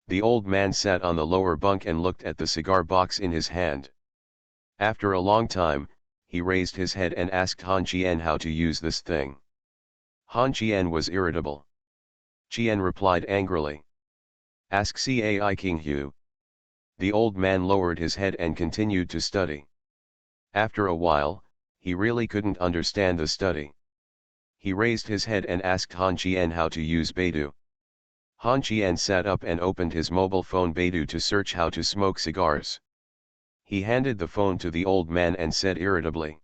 The old man sat on the lower bunk and looked at the cigar box in his hand. After a long time, he raised his head and asked Han Qian how to use this thing. Han Qian was irritable. Qian replied angrily. Ask Cai King Hu. The old man lowered his head and continued to study. After a while, he really couldn't understand the study. He raised his head and asked Han Qian how to use Baidu. Han Qian sat up and opened his mobile phone Baidu to search how to smoke cigars. He handed the phone to the old man and said irritably,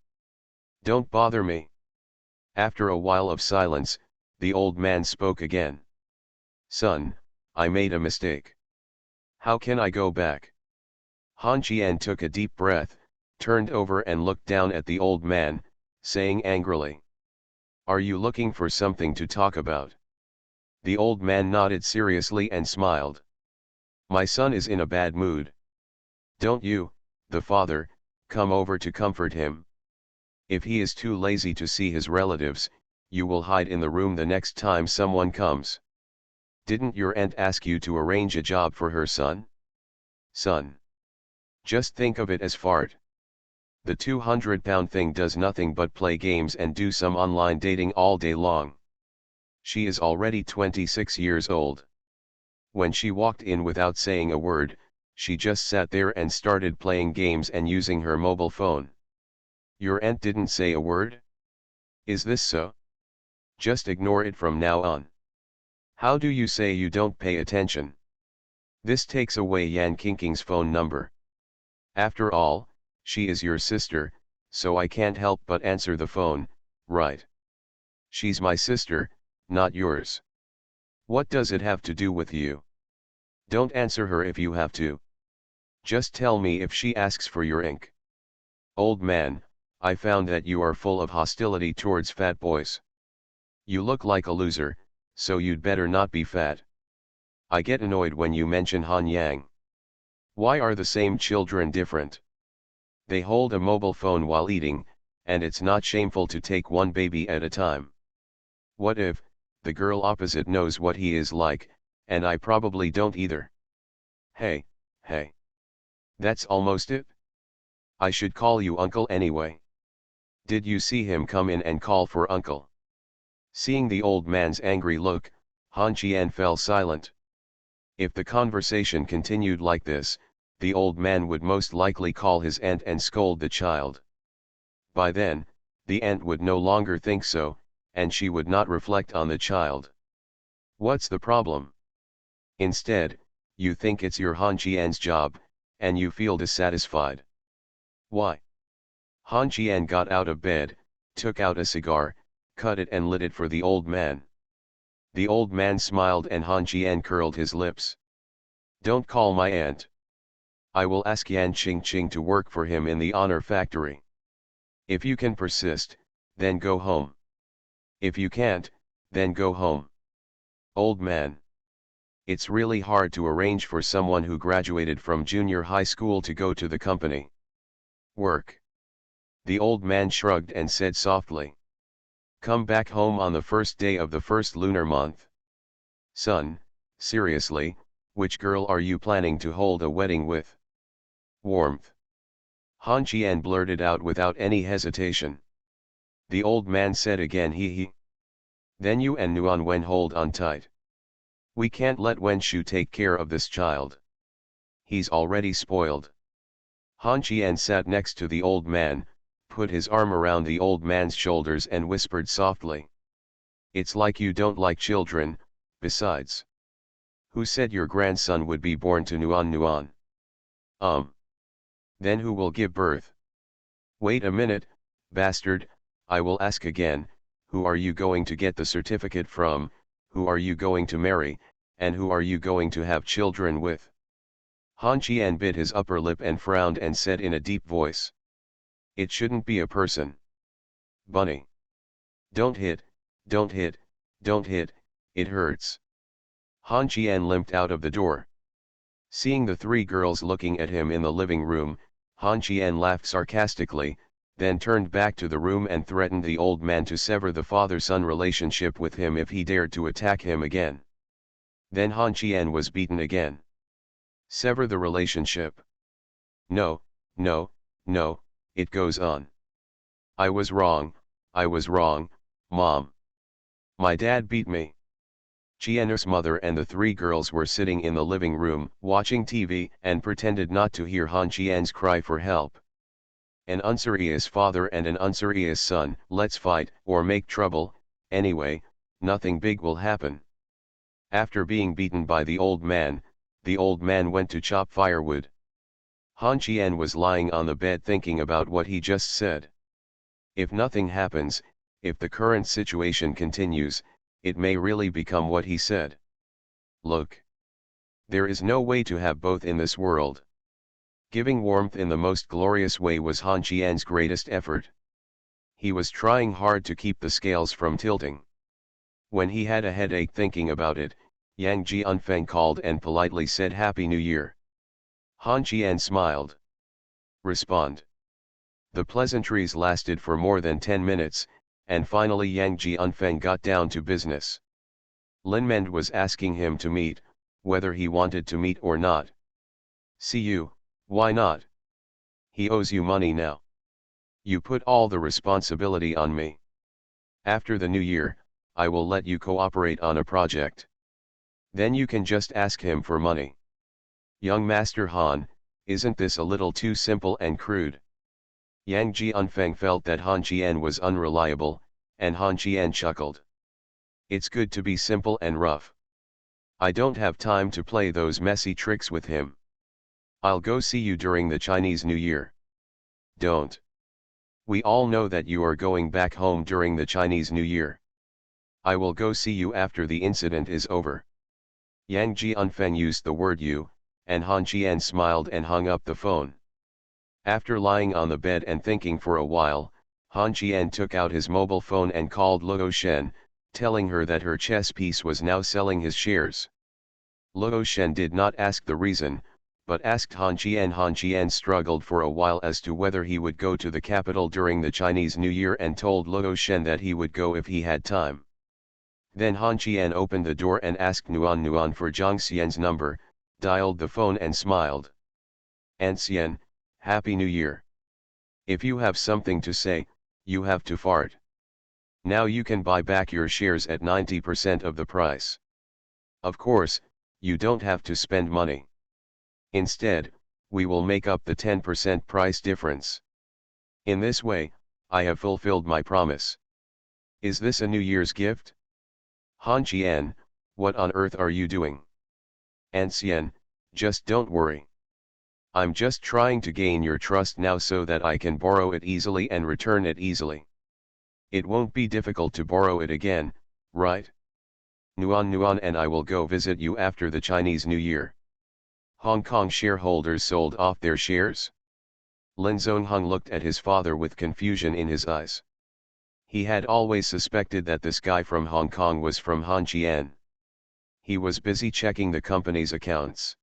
"Don't bother me." After a while of silence, the old man spoke again. "Son, I made a mistake. How can I go back?" Han Qian took a deep breath, turned over and looked down at the old man, saying angrily, "Are you looking for something to talk about?" The old man nodded seriously and smiled. "My son is in a bad mood. Don't you, the father, come over to comfort him. If he is too lazy to see his relatives, you will hide in the room the next time someone comes. Didn't your aunt ask you to arrange a job for her son? Son. Just think of it as fart. The 200-pound thing does nothing but play games and do some online dating all day long. She is already 26 years old. When she walked in without saying a word, she just sat there and started playing games and using her mobile phone. Your aunt didn't say a word? Is this so? Just ignore it from now on. How do you say you don't pay attention? This takes away Yan Qingqing's phone number. After all, she is your sister, so I can't help but answer the phone, right? She's my sister, not yours. What does it have to do with you? Don't answer her if you have to. Just tell me if she asks for your ink. Old man, I found that you are full of hostility towards fat boys. You look like a loser, so you'd better not be fat. I get annoyed when you mention Han Yang. Why are the same children different? They hold a mobile phone while eating, and it's not shameful to take one baby at a time. What if, the girl opposite knows what he is like, and I probably don't either? Hey. That's almost it. I should call you uncle anyway. Did you see him come in and call for uncle? Seeing the old man's angry look, Han Qian fell silent. If the conversation continued like this, the old man would most likely call his aunt and scold the child. By then, the aunt would no longer think so, and she would not reflect on the child. What's the problem? Instead, you think it's your Han Qian's job, and you feel dissatisfied. Why? Han Qian got out of bed, took out a cigar, cut it and lit it for the old man. The old man smiled and Han Qian curled his lips. Don't call my aunt. I will ask Yan Qingqing to work for him in the honor factory. If you can persist, then go home. If you can't, then go home. Old man. It's really hard to arrange for someone who graduated from junior high school to go to the company. Work. The old man shrugged and said softly. Come back home on the first day of the first lunar month. Son, seriously, which girl are you planning to hold a wedding with? Warmth. Han Qian blurted out without any hesitation. The old man said again he. Then you and Nuan Wen hold on tight. We can't let Wen Shu take care of this child. He's already spoiled. Han Qian sat next to the old man, put his arm around the old man's shoulders and whispered softly. It's like you don't like children, besides. Who said your grandson would be born to Nuan? Then who will give birth? Wait a minute, bastard, I will ask again, who are you going to get the certificate from, who are you going to marry, and who are you going to have children with? Han Qian bit his upper lip and frowned and said in a deep voice. It shouldn't be a person. Bunny. Don't hit, don't hit, don't hit, it hurts. Han Qian limped out of the door. Seeing the three girls looking at him in the living room, Han Qian laughed sarcastically, then turned back to the room and threatened the old man to sever the father-son relationship with him if he dared to attack him again. Then Han Qian was beaten again. Sever the relationship. No, no, no, it goes on. I was wrong, Mom. My dad beat me. Qian's mother and the three girls were sitting in the living room, watching TV, and pretended not to hear Han Qian's cry for help. An unserious father and an unserious son, let's fight, or make trouble, anyway, nothing big will happen. After being beaten by the old man went to chop firewood. Han Qian was lying on the bed thinking about what he just said. If nothing happens, if the current situation continues, it may really become what he said. Look. There is no way to have both in this world. Giving warmth in the most glorious way was Han Qian's greatest effort. He was trying hard to keep the scales from tilting. When he had a headache thinking about it, Yang Jianfeng called and politely said Happy New Year. Han Qian smiled. Respond. The pleasantries lasted for more than 10 minutes, and finally Yang Jianfeng got down to business. Lin Mend was asking him to meet, whether he wanted to meet or not. See you, why not? He owes you money now. You put all the responsibility on me. After the new year, I will let you cooperate on a project. Then you can just ask him for money. Young Master Han, isn't this a little too simple and crude? Yang Jianfeng felt that Han Qian was unreliable, and Han Qian chuckled. It's good to be simple and rough. I don't have time to play those messy tricks with him. I'll go see you during the Chinese New Year. Don't. We all know that you are going back home during the Chinese New Year. I will go see you after the incident is over. Yang Jianfeng used the word you, and Han Qian smiled and hung up the phone. After lying on the bed and thinking for a while, Han Qian took out his mobile phone and called Luo Shen, telling her that her chess piece was now selling his shares. Luo Shen did not ask the reason, but asked Han Qian. Han Qian struggled for a while as to whether he would go to the capital during the Chinese New Year and told Luo Shen that he would go if he had time. Then Han Qian opened the door and asked Nuan for Zhang Xian's number, dialed the phone and smiled. Aunt Xian, Happy New Year. If you have something to say, you have to fart. Now you can buy back your shares at 90% of the price. Of course, you don't have to spend money. Instead, we will make up the 10% price difference. In this way, I have fulfilled my promise. Is this a New Year's gift? Han Qian, what on earth are you doing? Ancien, just don't worry. I'm just trying to gain your trust now so that I can borrow it easily and return it easily. It won't be difficult to borrow it again, right? Nuan and I will go visit you after the Chinese New Year. Hong Kong shareholders sold off their shares? Lin Zongheng looked at his father with confusion in his eyes. He had always suspected that this guy from Hong Kong was from Han Qian. He was busy checking the company's accounts.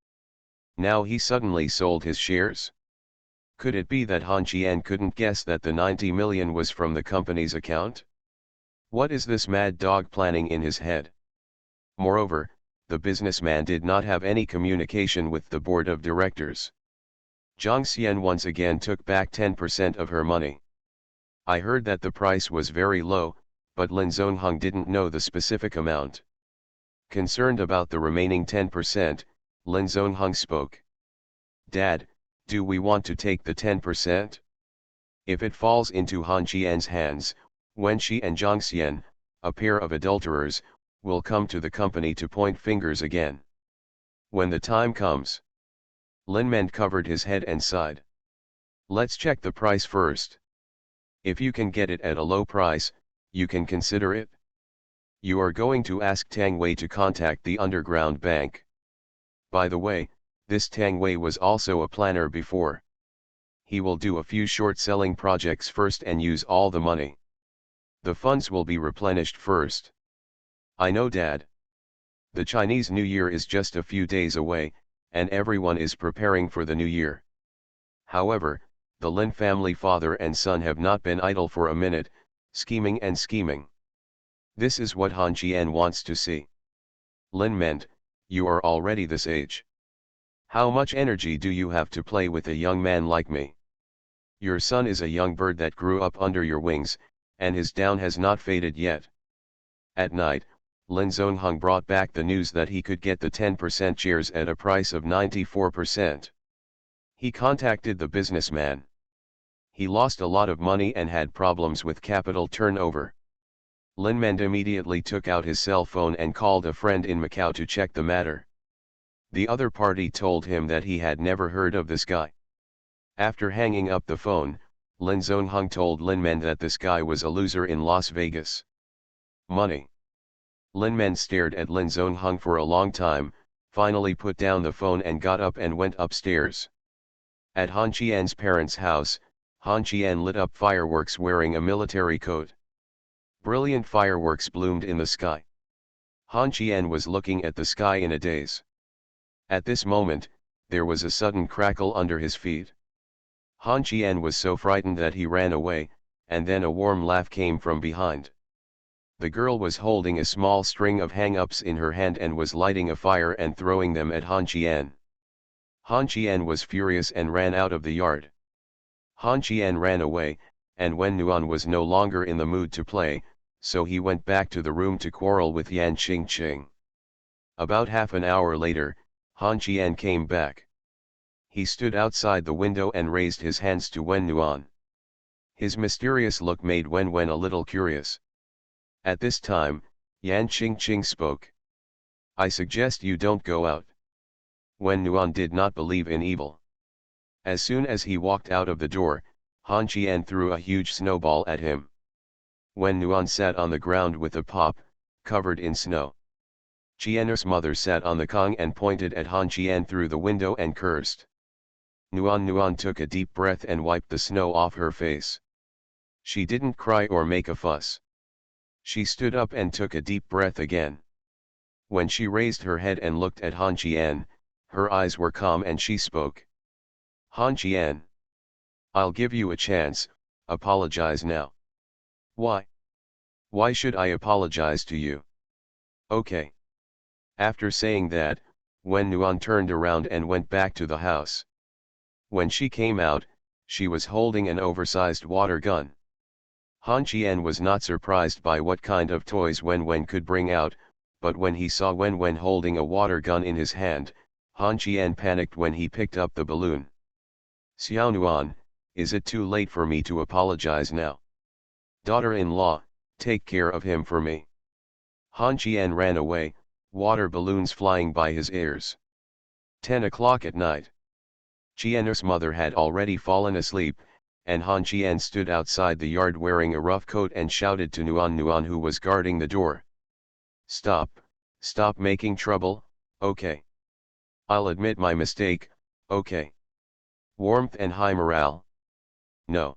Now he suddenly sold his shares? Could it be that Han Qian couldn't guess that the 90 million was from the company's account? What is this mad dog planning in his head? Moreover, the businessman did not have any communication with the board of directors. Zhang Xian once again took back 10% of her money. I heard that the price was very low, but Lin Zongheng didn't know the specific amount. Concerned about the remaining 10%, Lin Zongheng spoke. Dad, do we want to take the 10%? If it falls into Han Qian's hands, Wen Shi and Zhang Xian, a pair of adulterers, will come to the company to point fingers again. When the time comes. Lin Men covered his head and sighed. Let's check the price first. If you can get it at a low price, you can consider it. You are going to ask Tang Wei to contact the underground bank. By the way, this Tang Wei was also a planner before. He will do a few short-selling projects first and use all the money. The funds will be replenished first. I know, Dad. The Chinese New Year is just a few days away, and everyone is preparing for the New Year. However, the Lin family father and son have not been idle for a minute, scheming and scheming. This is what Han Qian wants to see. Lin meant, you are already this age. How much energy do you have to play with a young man like me? Your son is a young bird that grew up under your wings, and his down has not faded yet. At night, Lin Zongheng brought back the news that he could get the 10% shares at a price of 94%. He contacted the businessman. He lost a lot of money and had problems with capital turnover. Lin Mend immediately took out his cell phone and called a friend in Macau to check the matter. The other party told him that he had never heard of this guy. After hanging up the phone, Lin Zongheng told Lin Men that this guy was a loser in Las Vegas. Money. Lin Men stared at Lin Zongheng for a long time, finally put down the phone and got up and went upstairs. At Han Qian's parents' house, Han Qian lit up fireworks wearing a military coat. Brilliant fireworks bloomed in the sky. Han Qian was looking at the sky in a daze. At this moment, there was a sudden crackle under his feet. Han Qian was so frightened that he ran away, and then a warm laugh came from behind. The girl was holding a small string of hang-ups in her hand and was lighting a fire and throwing them at Han Qian. Han Qian was furious and ran out of the yard. Han Qian ran away, and Wen Nuan was no longer in the mood to play, so he went back to the room to quarrel with Yan Qingqing. About half an hour later, Han Qian came back. He stood outside the window and raised his hands to Wen Nuan. His mysterious look made Wen a little curious. At this time, Yan Qingqing spoke. I suggest you don't go out. Wen Nuan did not believe in evil. As soon as he walked out of the door, Han Qian threw a huge snowball at him. Wen Nuan sat on the ground with a pop, covered in snow. Qian's mother sat on the Kong and pointed at Han Qian through the window and cursed. Nuan took a deep breath and wiped the snow off her face. She didn't cry or make a fuss. She stood up and took a deep breath again. When she raised her head and looked at Han Qian, her eyes were calm and she spoke. Han Qian. I'll give you a chance, apologize now. Why? Why should I apologize to you? Okay. After saying that, Wen Nuan turned around and went back to the house. When she came out, she was holding an oversized water gun. Han Qian was not surprised by what kind of toys Wen could bring out, but when he saw Wen holding a water gun in his hand, Han Qian panicked when he picked up the balloon. Xiao Nuan, is it too late for me to apologize now? Daughter-in-law, take care of him for me. Han Qian ran away, water balloons flying by his ears. 10 o'clock at night. Qian's mother had already fallen asleep, and Han Qian stood outside the yard wearing a rough coat and shouted to Nuan who was guarding the door. Stop, stop making trouble, okay. I'll admit my mistake, okay. Warmth and high morale. No.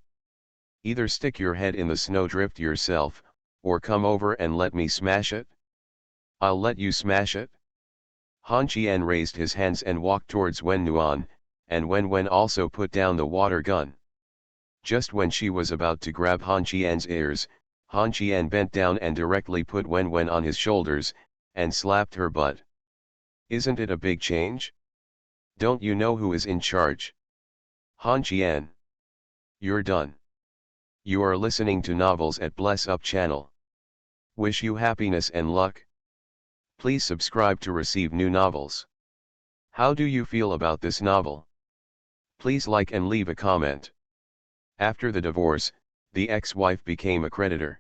Either stick your head in the snowdrift yourself, or come over and let me smash it. I'll let you smash it. Han Qian raised his hands and walked towards Wen Nuan, and Wen also put down the water gun. Just when she was about to grab Han Qian's ears, Han Qian bent down and directly put Wen on his shoulders, and slapped her butt. Isn't it a big change? Don't you know who is in charge? Han Qian. You're done. You are listening to novels at Bless Up channel. Wish you happiness and luck. Please subscribe to receive new novels. How do you feel about this novel? Please like and leave a comment. After the divorce, the ex-wife became a creditor.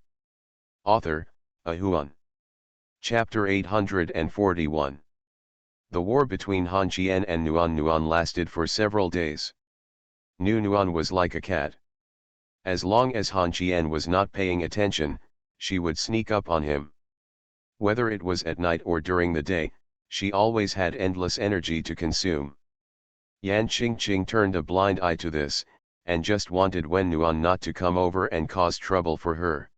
Author, Ahuan. Chapter 841. The war between Han Qian and Nuan lasted for several days. Nuan was like a cat. As long as Han Qian was not paying attention, she would sneak up on him. Whether it was at night or during the day, she always had endless energy to consume. Yan Qingqing turned a blind eye to this, and just wanted Wen Nuan not to come over and cause trouble for her.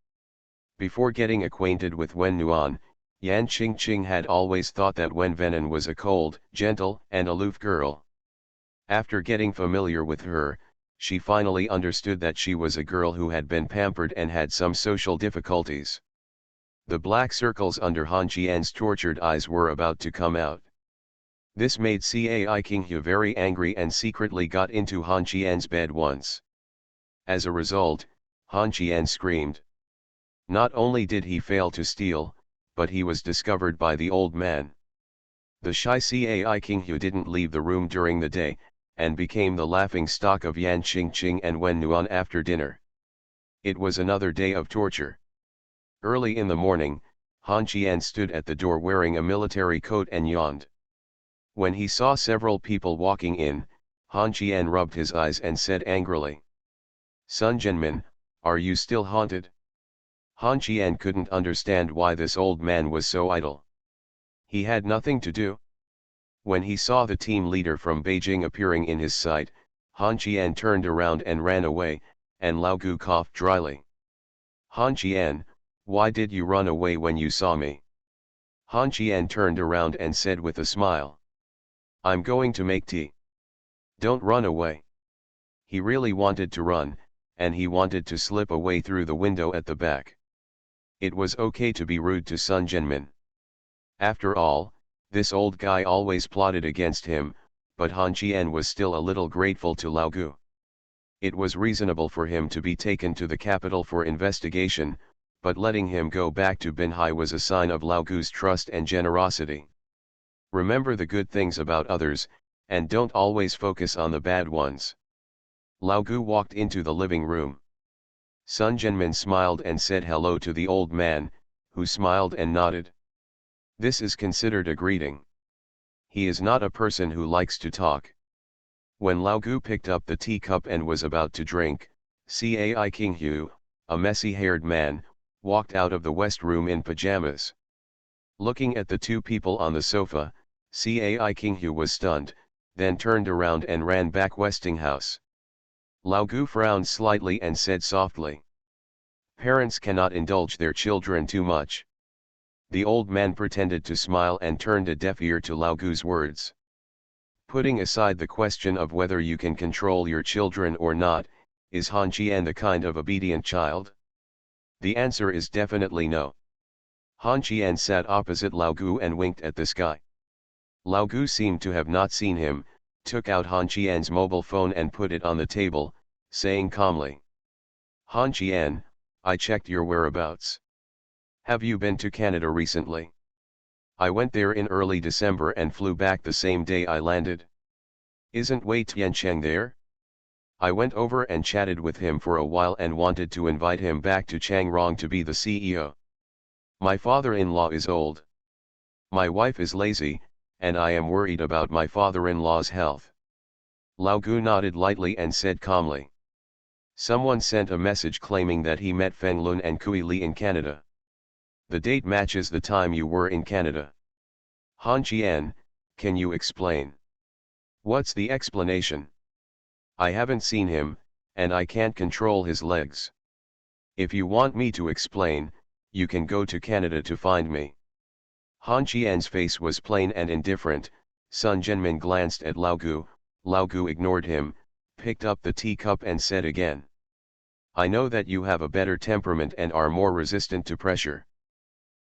Before getting acquainted with Wen Nuan, Yan Qingqing had always thought that Wen Venan was a cold, gentle, and aloof girl. After getting familiar with her, she finally understood that she was a girl who had been pampered and had some social difficulties. The black circles under Han Qian's tortured eyes were about to come out. This made Cai Qinghu very angry and secretly got into Han Qian's bed once. As a result, Han Qian screamed. Not only did he fail to steal, but he was discovered by the old man. The shy Cai Qinghu didn't leave the room during the day, and became the laughing stock of Yan Qingqing and Wen Nuan after dinner. It was another day of torture. Early in the morning, Han Qian stood at the door wearing a military coat and yawned. When he saw several people walking in, Han Qian rubbed his eyes and said angrily, "Sun Jianmin, are you still haunted?" Han Qian couldn't understand why this old man was so idle. He had nothing to do. When he saw the team leader from Beijing appearing in his sight, Han Qian turned around and ran away, and Lao Gu coughed dryly. "Han Qian, why did you run away when you saw me?" Han Qian turned around and said with a smile, "I'm going to make tea." "Don't run away." He really wanted to run, and he wanted to slip away through the window at the back. It was okay to be rude to Sun Jianmin. After all, this old guy always plotted against him, but Han Qian was still a little grateful to Lao Gu. It was reasonable for him to be taken to the capital for investigation, but letting him go back to Binhai was a sign of Lao Gu's trust and generosity. Remember the good things about others, and don't always focus on the bad ones. Lao Gu walked into the living room. Sun Jianmin smiled and said hello to the old man, who smiled and nodded. This is considered a greeting. He is not a person who likes to talk. When Lao Gu picked up the teacup and was about to drink, Cai Qinghu, a messy-haired man, walked out of the west room in pajamas. Looking at the two people on the sofa, Cai Qinghu was stunned, then turned around and ran back Westinghouse. Lao Gu frowned slightly and said softly, "Parents cannot indulge their children too much." The old man pretended to smile and turned a deaf ear to Lao Gu's words. Putting aside the question of whether you can control your children or not, is Han Qian the kind of obedient child? The answer is definitely no. Han Qian sat opposite Lao Gu and winked at the sky. Lao Gu seemed to have not seen him, took out Han Qian's mobile phone and put it on the table, saying calmly, "Han Qian, I checked your whereabouts. Have you been to Canada recently? I went there in early December and flew back the same day I landed. Isn't Wei Tiancheng there?" I went over and chatted with him for a while and wanted to invite him back to Changrong to be the CEO. My father-in-law is old. My wife is lazy, and I am worried about my father-in-law's health. Lao Gu nodded lightly and said calmly. Someone sent a message claiming that he met Feng Lun and Kui Li in Canada. The date matches the time you were in Canada. Han Qian, can you explain? What's the explanation? I haven't seen him, and I can't control his legs. If you want me to explain, you can go to Canada to find me. Han Qian's face was plain and indifferent. Sun Jianmin glanced at Lao Gu. Lao Gu ignored him, picked up the teacup and said again. I know that you have a better temperament and are more resistant to pressure.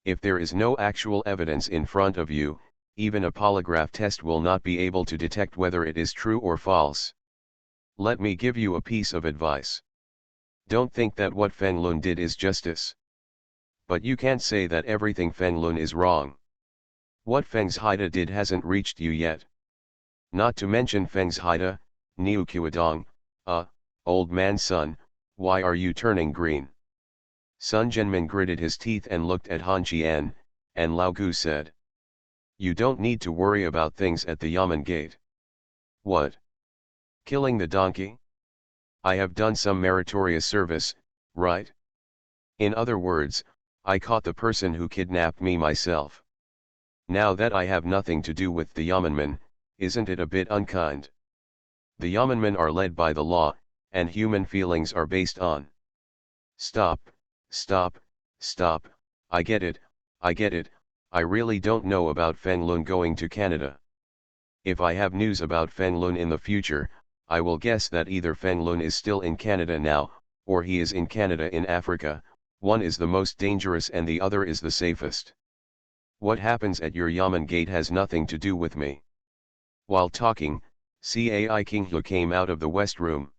If there is no actual evidence in front of you, even a polygraph test will not be able to detect whether it is true or false. Let me give you a piece of advice. Don't think that what Feng Lun did is justice. But you can't say that everything Feng Lun is wrong. What Feng Zhaida did hasn't reached you yet. Not to mention Feng Zhaida, Niu Qiudong, old man's son, why are you turning green? Sun Jianmin gritted his teeth and looked at Han Qian, and Lao Gu said. You don't need to worry about things at the Yamen gate. What? Killing the donkey? I have done some meritorious service, right? In other words, I caught the person who kidnapped me myself. Now that I have nothing to do with the Yamenmen, isn't it a bit unkind? The Yamenmen are led by the law, and human feelings are based on. Stop, stop, stop, I get it, I really don't know about Feng Lun going to Canada. If I have news about Feng Lun in the future, I will guess that either Feng Lun is still in Canada now, or he is in Canada in Africa. One is the most dangerous and the other is the safest. What happens at your Yamen gate has nothing to do with me. While talking, Cai Qinghe came out of the west room.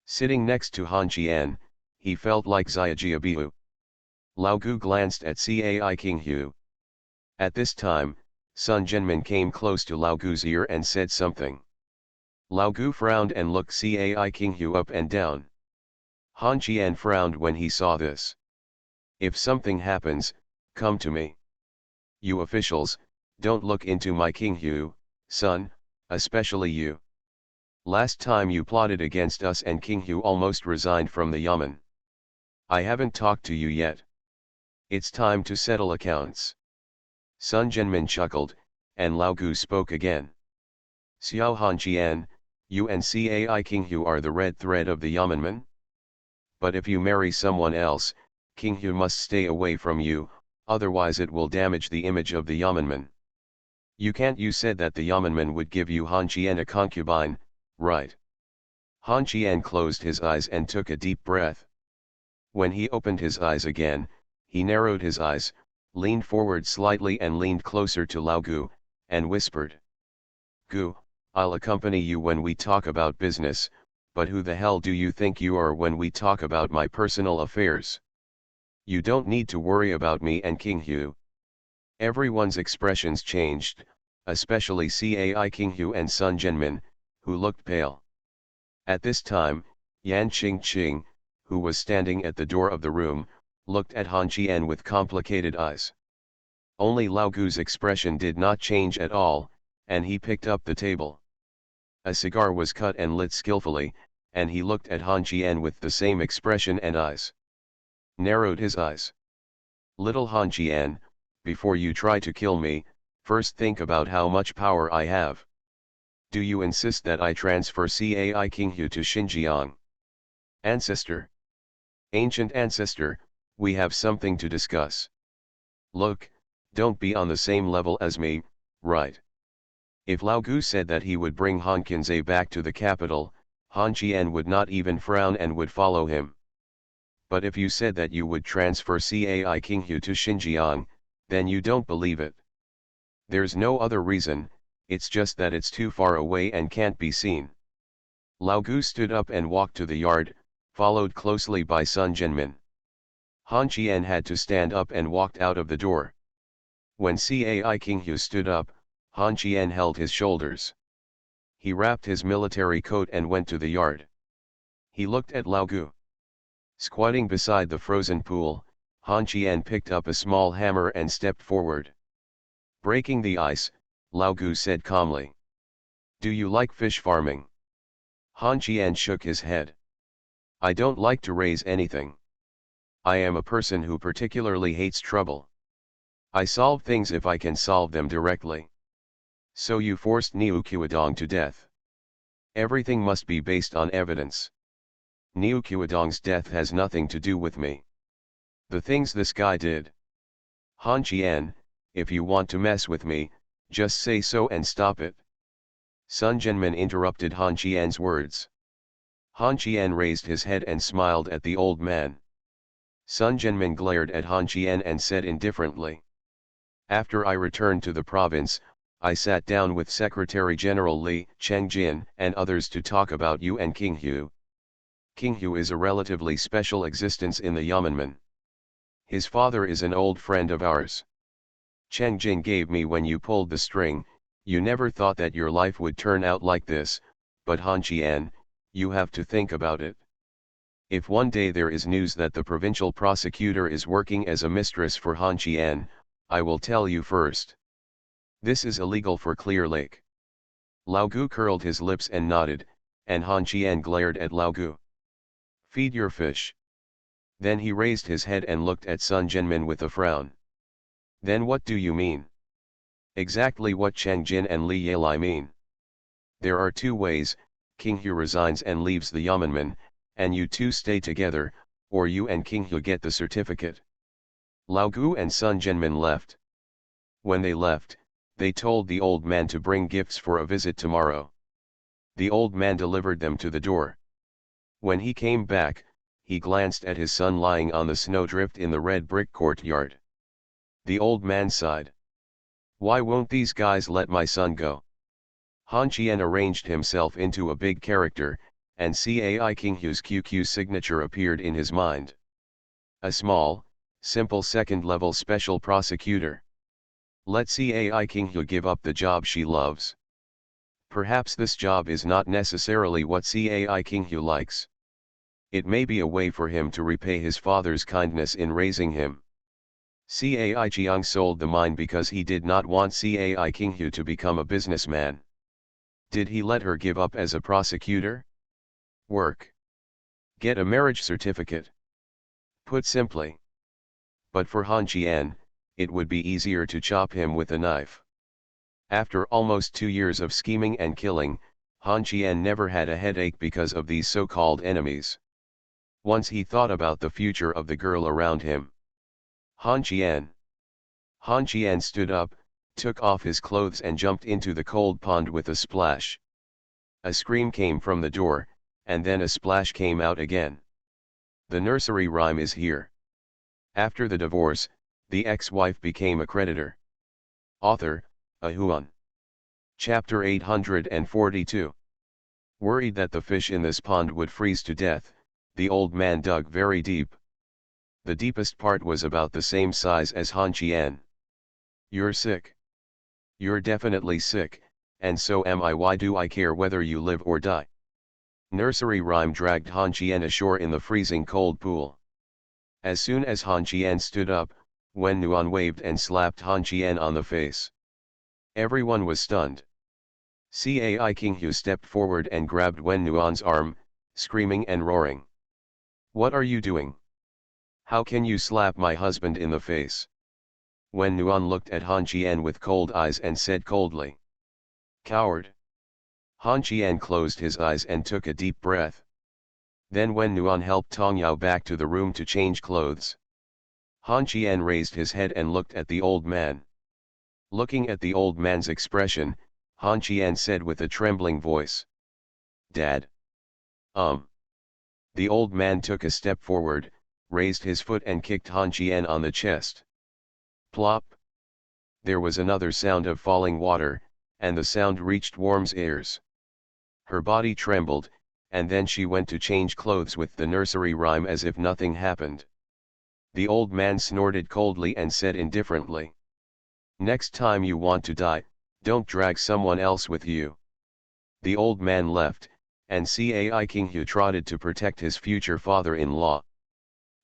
Sitting next to Han Qian, he felt like Xiajiabiu. Lao Gu glanced at Cai Qinghe. At this time, Sun Jianmin came close to Lao Gu's ear and said something. Lao Gu frowned and looked Cai Qinghe up and down. Han Qian frowned when he saw this. If something happens, come to me. You officials, don't look into my Qinghe, son, especially you. Last time you plotted against us and Qinghe almost resigned from the Yamen. I haven't talked to you yet. It's time to settle accounts. Sun Jianmin chuckled, and Lao Gu spoke again. Xiao Han Qian, you and Cai Qinghe are the red thread of the Yamenmen? But if you marry someone else, Qinghe must stay away from you, otherwise it will damage the image of the Yamenmen. You said that the Yamenmen would give you Han Qian a concubine, right? Han Qian closed his eyes and took a deep breath. When he opened his eyes again, he narrowed his eyes, leaned forward slightly and leaned closer to Lao Gu, and whispered. Gu, I'll accompany you when we talk about business, but who the hell do you think you are when we talk about my personal affairs? You don't need to worry about me and Qinghe. Everyone's expressions changed, especially Cai Qinghe and Sun Jianmin, who looked pale. At this time, Yan Qingqing, who was standing at the door of the room, looked at Han Qian with complicated eyes. Only Lao Gu's expression did not change at all, and he picked up the table. A cigar was cut and lit skillfully, and he looked at Han Qian with the same expression and eyes. Narrowed his eyes. Little Han Qian, before you try to kill me, first think about how much power I have. Do you insist that I transfer Cai Qinghe to Xinjiang? Ancestor. Ancient ancestor, we have something to discuss. Look, don't be on the same level as me, right? If Lao Gu said that he would bring Han Qinzhe back to the capital, Han Qian would not even frown and would follow him. But if you said that you would transfer Cai Qinghe to Xinjiang, then you don't believe it. There's no other reason, it's just that it's too far away and can't be seen. Lao Gu stood up and walked to the yard, followed closely by Sun Jianmin. Han Qian had to stand up and walked out of the door. When Cai Qinghe stood up, Han Qian held his shoulders. He wrapped his military coat and went to the yard. He looked at Lao Gu. Squatting beside the frozen pool, Han Qian picked up a small hammer and stepped forward. Breaking the ice, Lao Gu said calmly. Do you like fish farming? Han Qian shook his head. I don't like to raise anything. I am a person who particularly hates trouble. I solve things if I can solve them directly. So you forced Niu Qiudong to death. Everything must be based on evidence. Niu Qiudong's death has nothing to do with me. The things this guy did. Han Qian, if you want to mess with me, just say so and stop it. Sun Jianmin interrupted Han Qian's words. Han Qian raised his head and smiled at the old man. Sun Jianmin glared at Han Qian and said indifferently. After I returned to the province, I sat down with Secretary General Li Chengjin and others to talk about you and King Hu. King Hu is a relatively special existence in the Yamanmen. His father is an old friend of ours. Chengjin gave me when you pulled the string. You never thought that your life would turn out like this, but Han Qian, you have to think about it. If one day there is news that the provincial prosecutor is working as a mistress for Han Qian, I will tell you first. This is illegal for Clear Lake. Lao Gu curled his lips and nodded, and Han Qian glared at Lao Gu. Feed your fish. Then he raised his head and looked at Sun Jianmin with a frown. Then what do you mean? Exactly what Cheng Jin and Li Yelai mean. There are two ways, King Hu resigns and leaves the Yamanmen, and you two stay together, or you and King Hu get the certificate. Lao Gu and Sun Jianmin left. When they left, they told the old man to bring gifts for a visit tomorrow. The old man delivered them to the door. When he came back, he glanced at his son lying on the snowdrift in the red brick courtyard. The old man sighed. Why won't these guys let my son go? Han Qian arranged himself into a big character, and Cai King Hu's QQ signature appeared in his mind. A small, simple second-level special prosecutor. Let Cai King Hu give up the job she loves. Perhaps this job is not necessarily what Cai King Hu likes. It may be a way for him to repay his father's kindness in raising him. Cai Jiang sold the mine because he did not want Cai King Hu to become a businessman. Did he let her give up as a prosecutor? Work. Get a marriage certificate. Put simply. But for Han Qian, it would be easier to chop him with a knife. After almost 2 years of scheming and killing, Han Qian never had a headache because of these so-called enemies. Once he thought about the future of the girl around him. Han Qian. Han Qian stood up, took off his clothes and jumped into the cold pond with a splash. A scream came from the door, and then a splash came out again. The nursery rhyme is here. After the divorce, the ex-wife became a creditor. Author, Ahuan. Chapter 842. Worried that the fish in this pond would freeze to death, the old man dug very deep. The deepest part was about the same size as Han Qian. You're sick. You're definitely sick, and so am I. Why do I care whether you live or die? Nursery rhyme dragged Han Qian ashore in the freezing cold pool. As soon as Han Qian stood up, Wen Nuan waved and slapped Han Qian on the face. Everyone was stunned. Cai King Hu stepped forward and grabbed Wen Nuan's arm, screaming and roaring. What are you doing? How can you slap my husband in the face? Wen Nuan looked at Han Qian with cold eyes and said coldly. Coward. Han Qian closed his eyes and took a deep breath. Then Wen Nuan helped Tong Yao back to the room to change clothes. Han Qian raised his head and looked at the old man. Looking at the old man's expression, Han Qian said with a trembling voice. Dad. The old man took a step forward, raised his foot and kicked Han Qian on the chest. Plop. There was another sound of falling water, and the sound reached Worm's ears. Her body trembled, and then she went to change clothes with the nursery rhyme as if nothing happened. The old man snorted coldly and said indifferently. Next time you want to die, don't drag someone else with you. The old man left, and Cai King Hu trotted to protect his future father-in-law.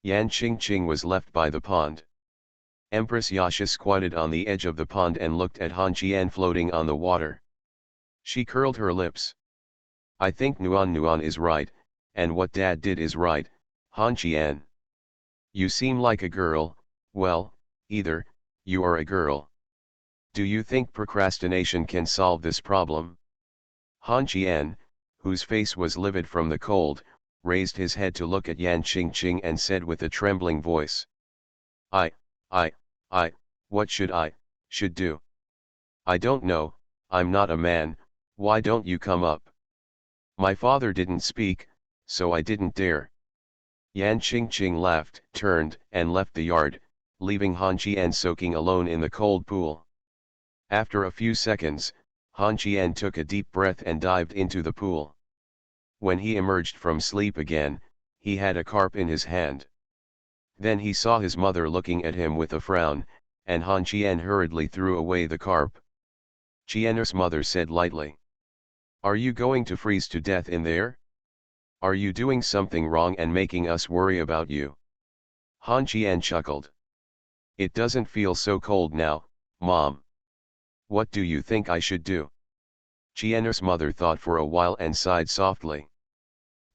Yan Qingqing was left by the pond. Empress Yasha squatted on the edge of the pond and looked at Han Qian floating on the water. She curled her lips. I think Nuan is right, and what Dad did is right, Han Qian. You seem like a girl, well, either, you are a girl. Do you think procrastination can solve this problem? Han Qian, whose face was livid from the cold, raised his head to look at Yan Qingqing and said with a trembling voice. I, what should do? I don't know, I'm not a man, why don't you come up? My father didn't speak, so I didn't dare. Yan Qingqing laughed, turned, and left the yard, leaving Han Qian soaking alone in the cold pool. After a few seconds, Han Qian took a deep breath and dived into the pool. When he emerged from sleep again, he had a carp in his hand. Then he saw his mother looking at him with a frown, and Han Qian hurriedly threw away the carp. Qian's mother said lightly. Are you going to freeze to death in there? Are you doing something wrong and making us worry about you? Han Qian chuckled. It doesn't feel so cold now, Mom. What do you think I should do? Qian's mother thought for a while and sighed softly.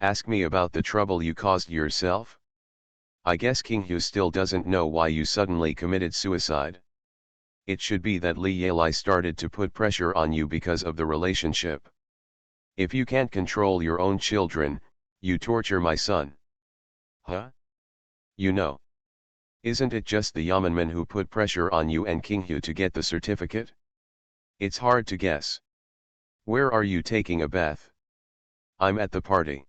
Ask me about the trouble you caused yourself? I guess King Hu still doesn't know why you suddenly committed suicide. It should be that Li Yelai started to put pressure on you because of the relationship. If you can't control your own children, you torture my son. Huh? You know. Isn't it just the Yamanman who put pressure on you and King Hu to get the certificate? It's hard to guess. Where are you taking a bath? I'm at the party.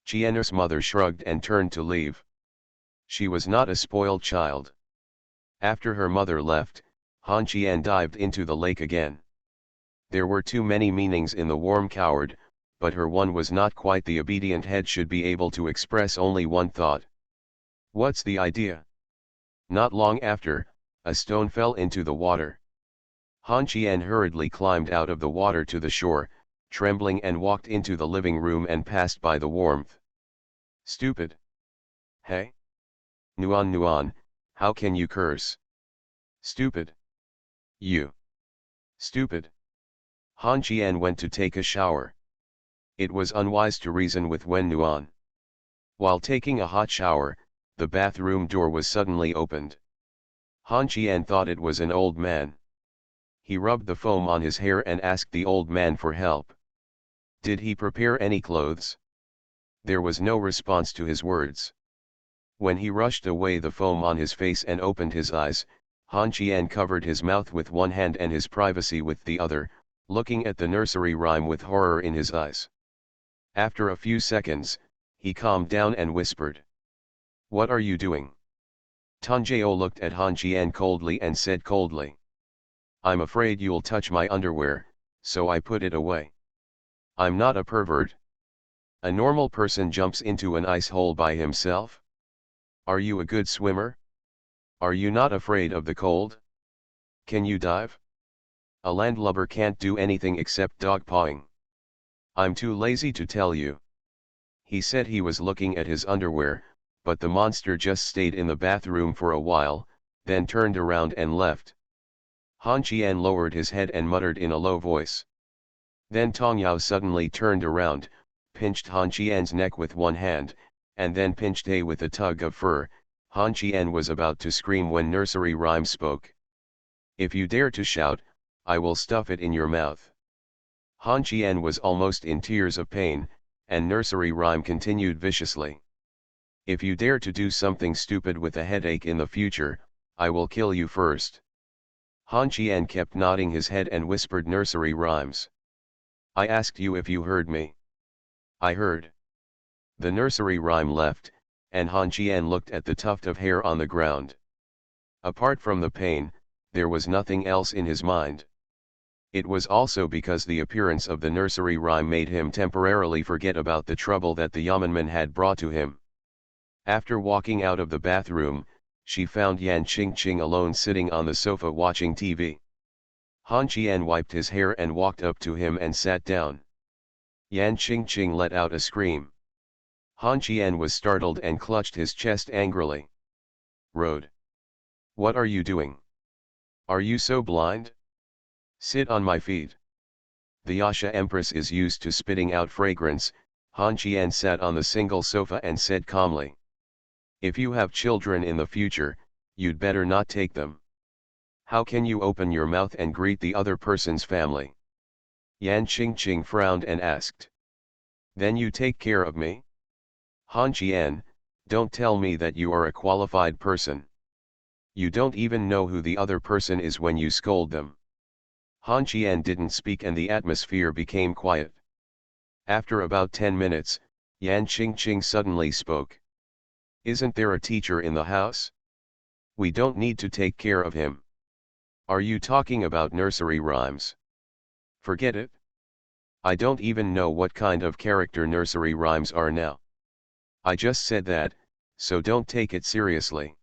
Qian's mother shrugged and turned to leave. She was not a spoiled child. After her mother left, Han Qian dived into the lake again. There were too many meanings in the warm coward, but her one was not quite the obedient head should be able to express only one thought. What's the idea? Not long after, a stone fell into the water. Han Qian hurriedly climbed out of the water to the shore, trembling, and walked into the living room and passed by the warmth. Stupid. Hey? Nuan, how can you curse? Stupid. You. Stupid. Han Qian went to take a shower. It was unwise to reason with Wen Nuan. While taking a hot shower, the bathroom door was suddenly opened. Han Qian thought it was an old man. He rubbed the foam on his hair and asked the old man for help. Did he prepare any clothes? There was no response to his words. When he rushed away the foam on his face and opened his eyes, Han Qian covered his mouth with one hand and his privacy with the other, looking at the nursery rhyme with horror in his eyes. After a few seconds, he calmed down and whispered. What are you doing? Tanjio looked at Han Qian coldly and said coldly. I'm afraid you'll touch my underwear, so I put it away. I'm not a pervert. A normal person jumps into an ice hole by himself? Are you a good swimmer? Are you not afraid of the cold? Can you dive? A landlubber can't do anything except dog pawing. I'm too lazy to tell you. He said he was looking at his underwear, but the monster just stayed in the bathroom for a while, then turned around and left. Han Qian lowered his head and muttered in a low voice. Then Tong Yao suddenly turned around, pinched Han Qian's neck with one hand, and then pinched A with a tug of fur. Han Qian was about to scream when nursery rhyme spoke. If you dare to shout, I will stuff it in your mouth. Han Qian was almost in tears of pain, and nursery rhyme continued viciously. If you dare to do something stupid with a headache in the future, I will kill you first. Han Qian kept nodding his head and whispered nursery rhymes. I asked you if you heard me. I heard. The nursery rhyme left, and Han Qian looked at the tuft of hair on the ground. Apart from the pain, there was nothing else in his mind. It was also because the appearance of the nursery rhyme made him temporarily forget about the trouble that the Yamanman had brought to him. After walking out of the bathroom, she found Yan Qingqing alone sitting on the sofa watching TV. Han Qian wiped his hair and walked up to him and sat down. Yan Qingqing let out a scream. Han Qian was startled and clutched his chest angrily. Road. What are you doing? Are you so blind? Sit on my feet. The Yasha Empress is used to spitting out fragrance. Han Qian sat on the single sofa and said calmly. If you have children in the future, you'd better not take them. How can you open your mouth and greet the other person's family? Yan Qingqing frowned and asked. Then you take care of me? Han Qian, don't tell me that you are a qualified person. You don't even know who the other person is when you scold them. Han Qian didn't speak and the atmosphere became quiet. After about 10 minutes, Yan Qingqing suddenly spoke. Isn't there a teacher in the house? We don't need to take care of him. Are you talking about nursery rhymes? Forget it. I don't even know what kind of character nursery rhymes are now. I just said that, so don't take it seriously.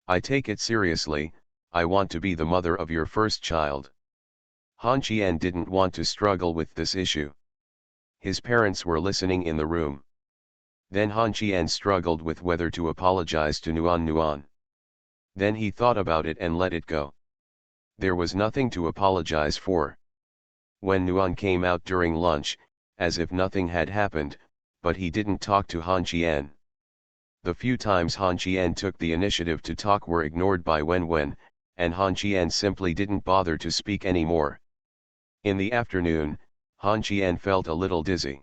I take it seriously. I want to be the mother of your first child. Han Qian didn't want to struggle with this issue. His parents were listening in the room. Then Han Qian struggled with whether to apologize to Nuan. Then he thought about it and let it go. There was nothing to apologize for. When Nuan came out during lunch, as if nothing had happened, but he didn't talk to Han Qian. The few times Han Qian took the initiative to talk were ignored by Wen, and Han Qian simply didn't bother to speak anymore. In the afternoon, Han Qian felt a little dizzy.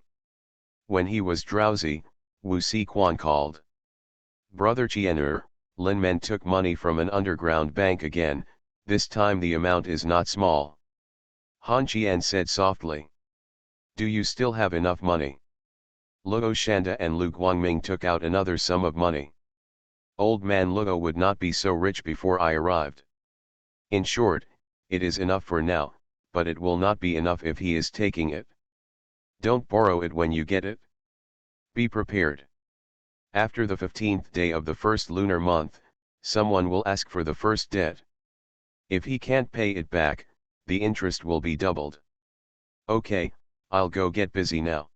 When he was drowsy, Wu Siquan called. Brother Qianer, Lin Men took money from an underground bank again, this time the amount is not small. Han Qian said softly. Do you still have enough money? Luo Shanda and Lu Guangming took out another sum of money. Old man Luo would not be so rich before I arrived. In short, it is enough for now, but it will not be enough if he is taking it. Don't borrow it when you get it. Be prepared. After the 15th day of the first lunar month, someone will ask for the first debt. If he can't pay it back, the interest will be doubled. Okay, I'll go get busy now.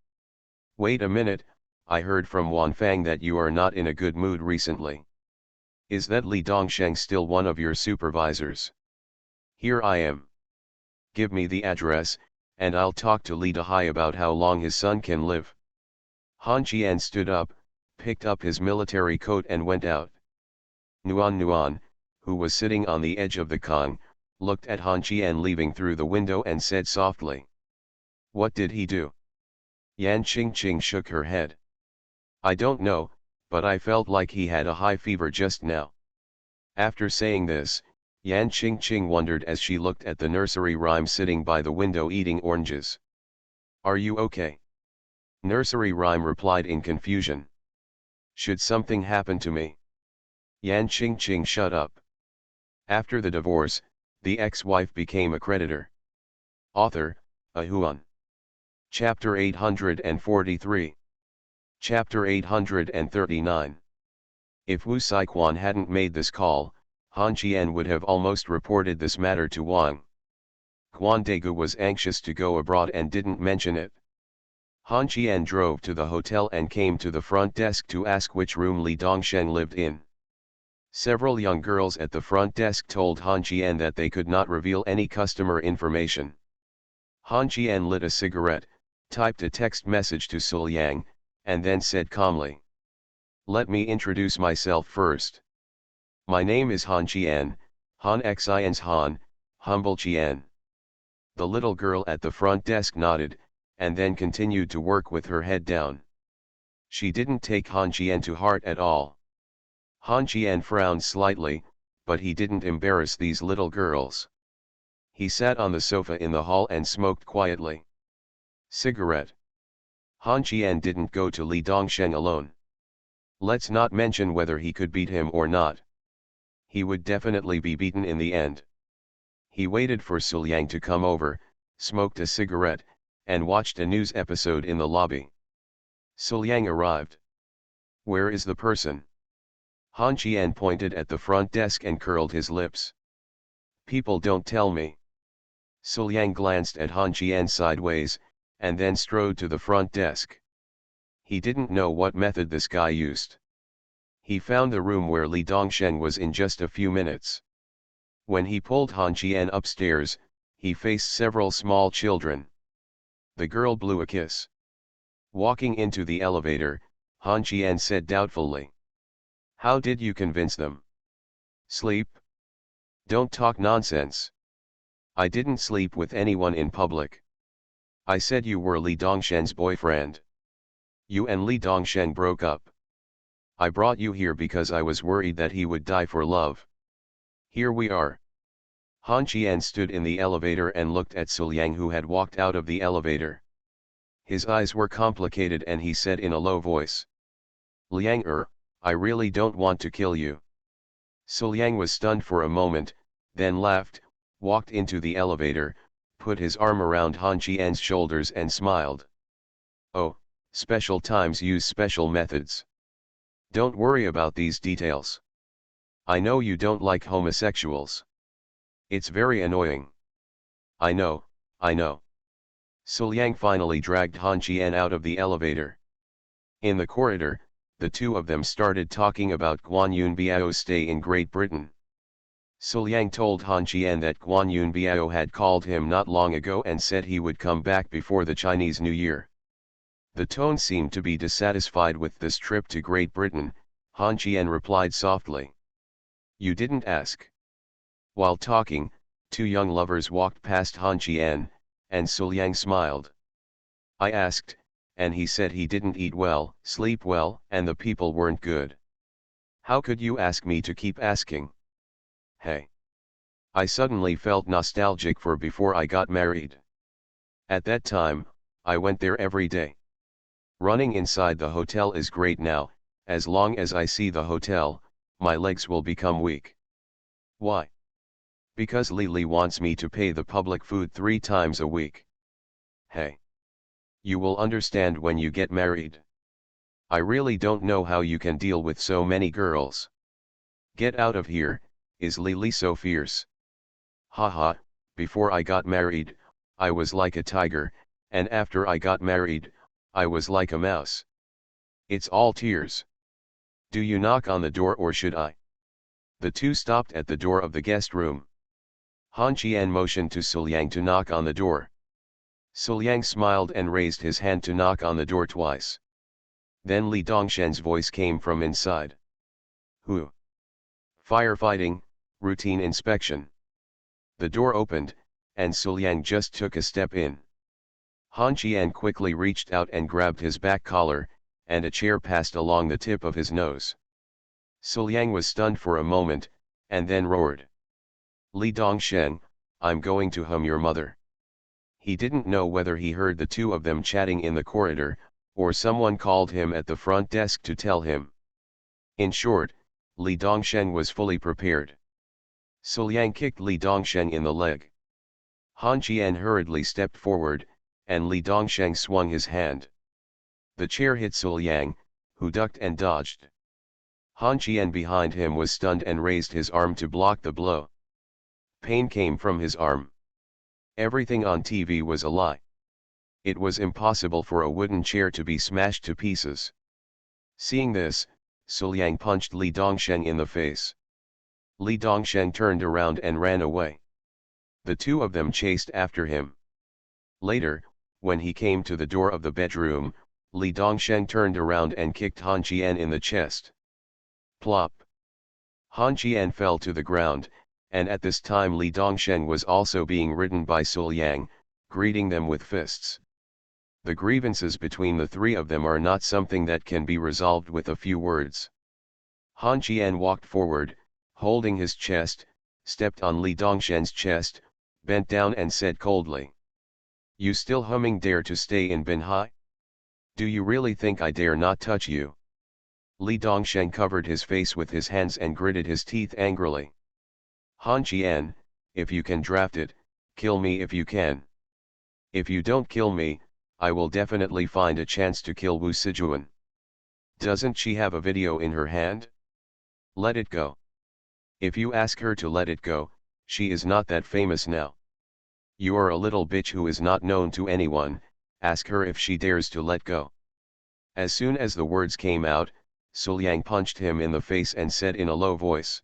Wait a minute, I heard from Wanfang that you are not in a good mood recently. Is that Li Dongsheng still one of your supervisors? Here I am. Give me the address, and I'll talk to Li Dahai about how long his son can live. Han Qian stood up, picked up his military coat and went out. Nuan, who was sitting on the edge of the Kong, looked at Han Qian leaving through the window and said softly. What did he do? Yan Qingqing shook her head. I don't know, but I felt like he had a high fever just now. After saying this, Yan Qingqing wondered as she looked at the nursery rhyme sitting by the window eating oranges. Are you okay? Nursery rhyme replied in confusion. Should something happen to me? Yan Qingqing shut up. After the divorce, the ex-wife became a creditor. Author, Ahuan. Chapter 843. Chapter 839. If Wu Siquan hadn't made this call, Han Qian would have almost reported this matter to Wang. Quan Dagu was anxious to go abroad and didn't mention it. Han Qian drove to the hotel and came to the front desk to ask which room Li Dongsheng lived in. Several young girls at the front desk told Han Qian that they could not reveal any customer information. Han Qian lit a cigarette, typed a text message to Sul Yang, and then said calmly. Let me introduce myself first. My name is Han Qian, Han Xian's Han, humble Qian. The little girl at the front desk nodded, and then continued to work with her head down. She didn't take Han Qian to heart at all. Han Qian frowned slightly, but he didn't embarrass these little girls. He sat on the sofa in the hall and smoked quietly. Cigarette. Han Qian didn't go to Li Dongsheng alone. Let's not mention whether he could beat him or not. He would definitely be beaten in the end. He waited for Sul Yang to come over, smoked a cigarette, and watched a news episode in the lobby. Sul Yang arrived. Where is the person? Han Qian pointed at the front desk and curled his lips. People don't tell me. Sul Yang glanced at Han Qian sideways, and then strode to the front desk. He didn't know what method this guy used. He found the room where Li Dongsheng was in just a few minutes. When he pulled Han Qian upstairs, he faced several small children. The girl blew a kiss. Walking into the elevator, Han Qian said doubtfully, "How did you convince them?" "Sleep? Don't talk nonsense. I didn't sleep with anyone in public. I said you were Li Dongsheng's boyfriend. You and Li Dongsheng broke up. I brought you here because I was worried that he would die for love. Here we are." Han Qian stood in the elevator and looked at Su Liang, who had walked out of the elevator. His eyes were complicated and he said in a low voice, "Liang I really don't want to kill you." Su Liang was stunned for a moment, then laughed, walked into the elevator, put his arm around Han Qian's shoulders and smiled. "Oh, special times use special methods. Don't worry about these details. I know you don't like homosexuals. It's very annoying." I know. Su Liang finally dragged Han Qian out of the elevator. In the corridor, the two of them started talking about Guan Yunbiao's stay in Great Britain. Su Liang told Han Qian that Guan Yunbiao had called him not long ago and said he would come back before the Chinese New Year. The tone seemed to be dissatisfied with this trip to Great Britain. Han Qian replied softly, "You didn't ask." While talking, two young lovers walked past Han Qian, and Su Liang smiled. "I asked, and he said he didn't eat well, sleep well, and the people weren't good. How could you ask me to keep asking?" Hey. I suddenly felt nostalgic for before I got married. At that time, I went there every day. Running inside the hotel is great now. As long as I see the hotel, my legs will become weak. Why? Because Lily wants me to pay the public food 3 times a week. Hey. You will understand when you get married. I really don't know how you can deal with so many girls. Get out of here. Is Lily so fierce? Haha, before I got married, I was like a tiger, and after I got married, I was like a mouse. It's all tears. Do you knock on the door or should I? The two stopped at the door of the guest room. Han Qian motioned to Su Liang to knock on the door. Su Liang smiled and raised his hand to knock on the door twice. Then Li Dongsheng's voice came from inside. "Who?" "Firefighting, routine inspection." The door opened, and Su Liang just took a step in. Han Qian quickly reached out and grabbed his back collar, and a chair passed along the tip of his nose. Su Liang was stunned for a moment, and then roared, "Li Dongsheng, I'm going to hum your mother." He didn't know whether he heard the two of them chatting in the corridor, or someone called him at the front desk to tell him. In short, Li Dongsheng was fully prepared. Su Liang kicked Li Dongsheng in the leg. Han Qian hurriedly stepped forward, and Li Dongsheng swung his hand. The chair hit Su Liang, who ducked and dodged. Han Qian behind him was stunned and raised his arm to block the blow. Pain came from his arm. Everything on TV was a lie. It was impossible for a wooden chair to be smashed to pieces. Seeing this, Su Liang punched Li Dongsheng in the face. Li Dongsheng turned around and ran away. The two of them chased after him. Later, when he came to the door of the bedroom, Li Dongsheng turned around and kicked Han Qian in the chest. Plop! Han Qian fell to the ground, and at this time Li Dongsheng was also being ridden by Su Liang, greeting them with fists. The grievances between the three of them are not something that can be resolved with a few words. Han Qian walked forward, holding his chest, stepped on Li Dongsheng's chest, bent down and said coldly, "You still humming dare to stay in Binhai? Do you really think I dare not touch you?" Li Dongsheng covered his face with his hands and gritted his teeth angrily. "Han Qian, if you can draft it, kill me if you can. If you don't kill me, I will definitely find a chance to kill Wu Sijuan. Doesn't she have a video in her hand? Let it go. If you ask her to let it go, she is not that famous now. You are a little bitch who is not known to anyone, ask her if she dares to let go. As soon as the words came out, Suliang punched him in the face and said in a low voice,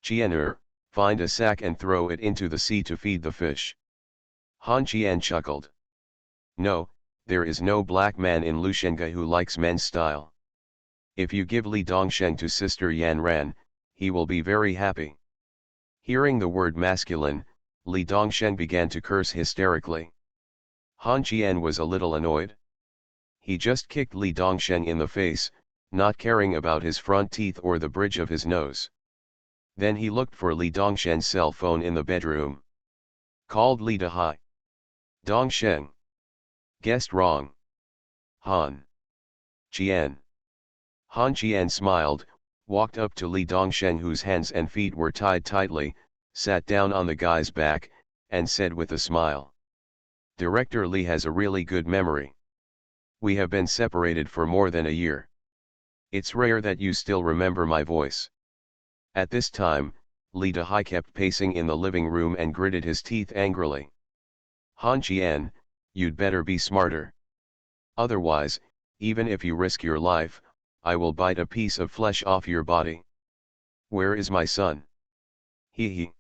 "Qian'er, find a sack and throw it into the sea to feed the fish." Han Qian chuckled. "No, there is no black man in Lushenga who likes men's style. If you give Li Dongsheng to Sister Yan Ran, he will be very happy." Hearing the word masculine, Li Dongsheng began to curse hysterically. Han Qian was a little annoyed. He just kicked Li Dongsheng in the face, not caring about his front teeth or the bridge of his nose. Then he looked for Li Dongsheng's cell phone in the bedroom. Called Li Dahai. "Dongsheng. Guessed wrong. Han Qian." Han Qian smiled, walked up to Li Dongsheng whose hands and feet were tied tightly, sat down on the guy's back, and said with a smile, "Director Li has a really good memory. We have been separated for more than a year. It's rare that you still remember my voice." At this time, Li Dahai kept pacing in the living room and gritted his teeth angrily. "Han Qian, you'd better be smarter. Otherwise, even if you risk your life, I will bite a piece of flesh off your body. Where is my son?" He.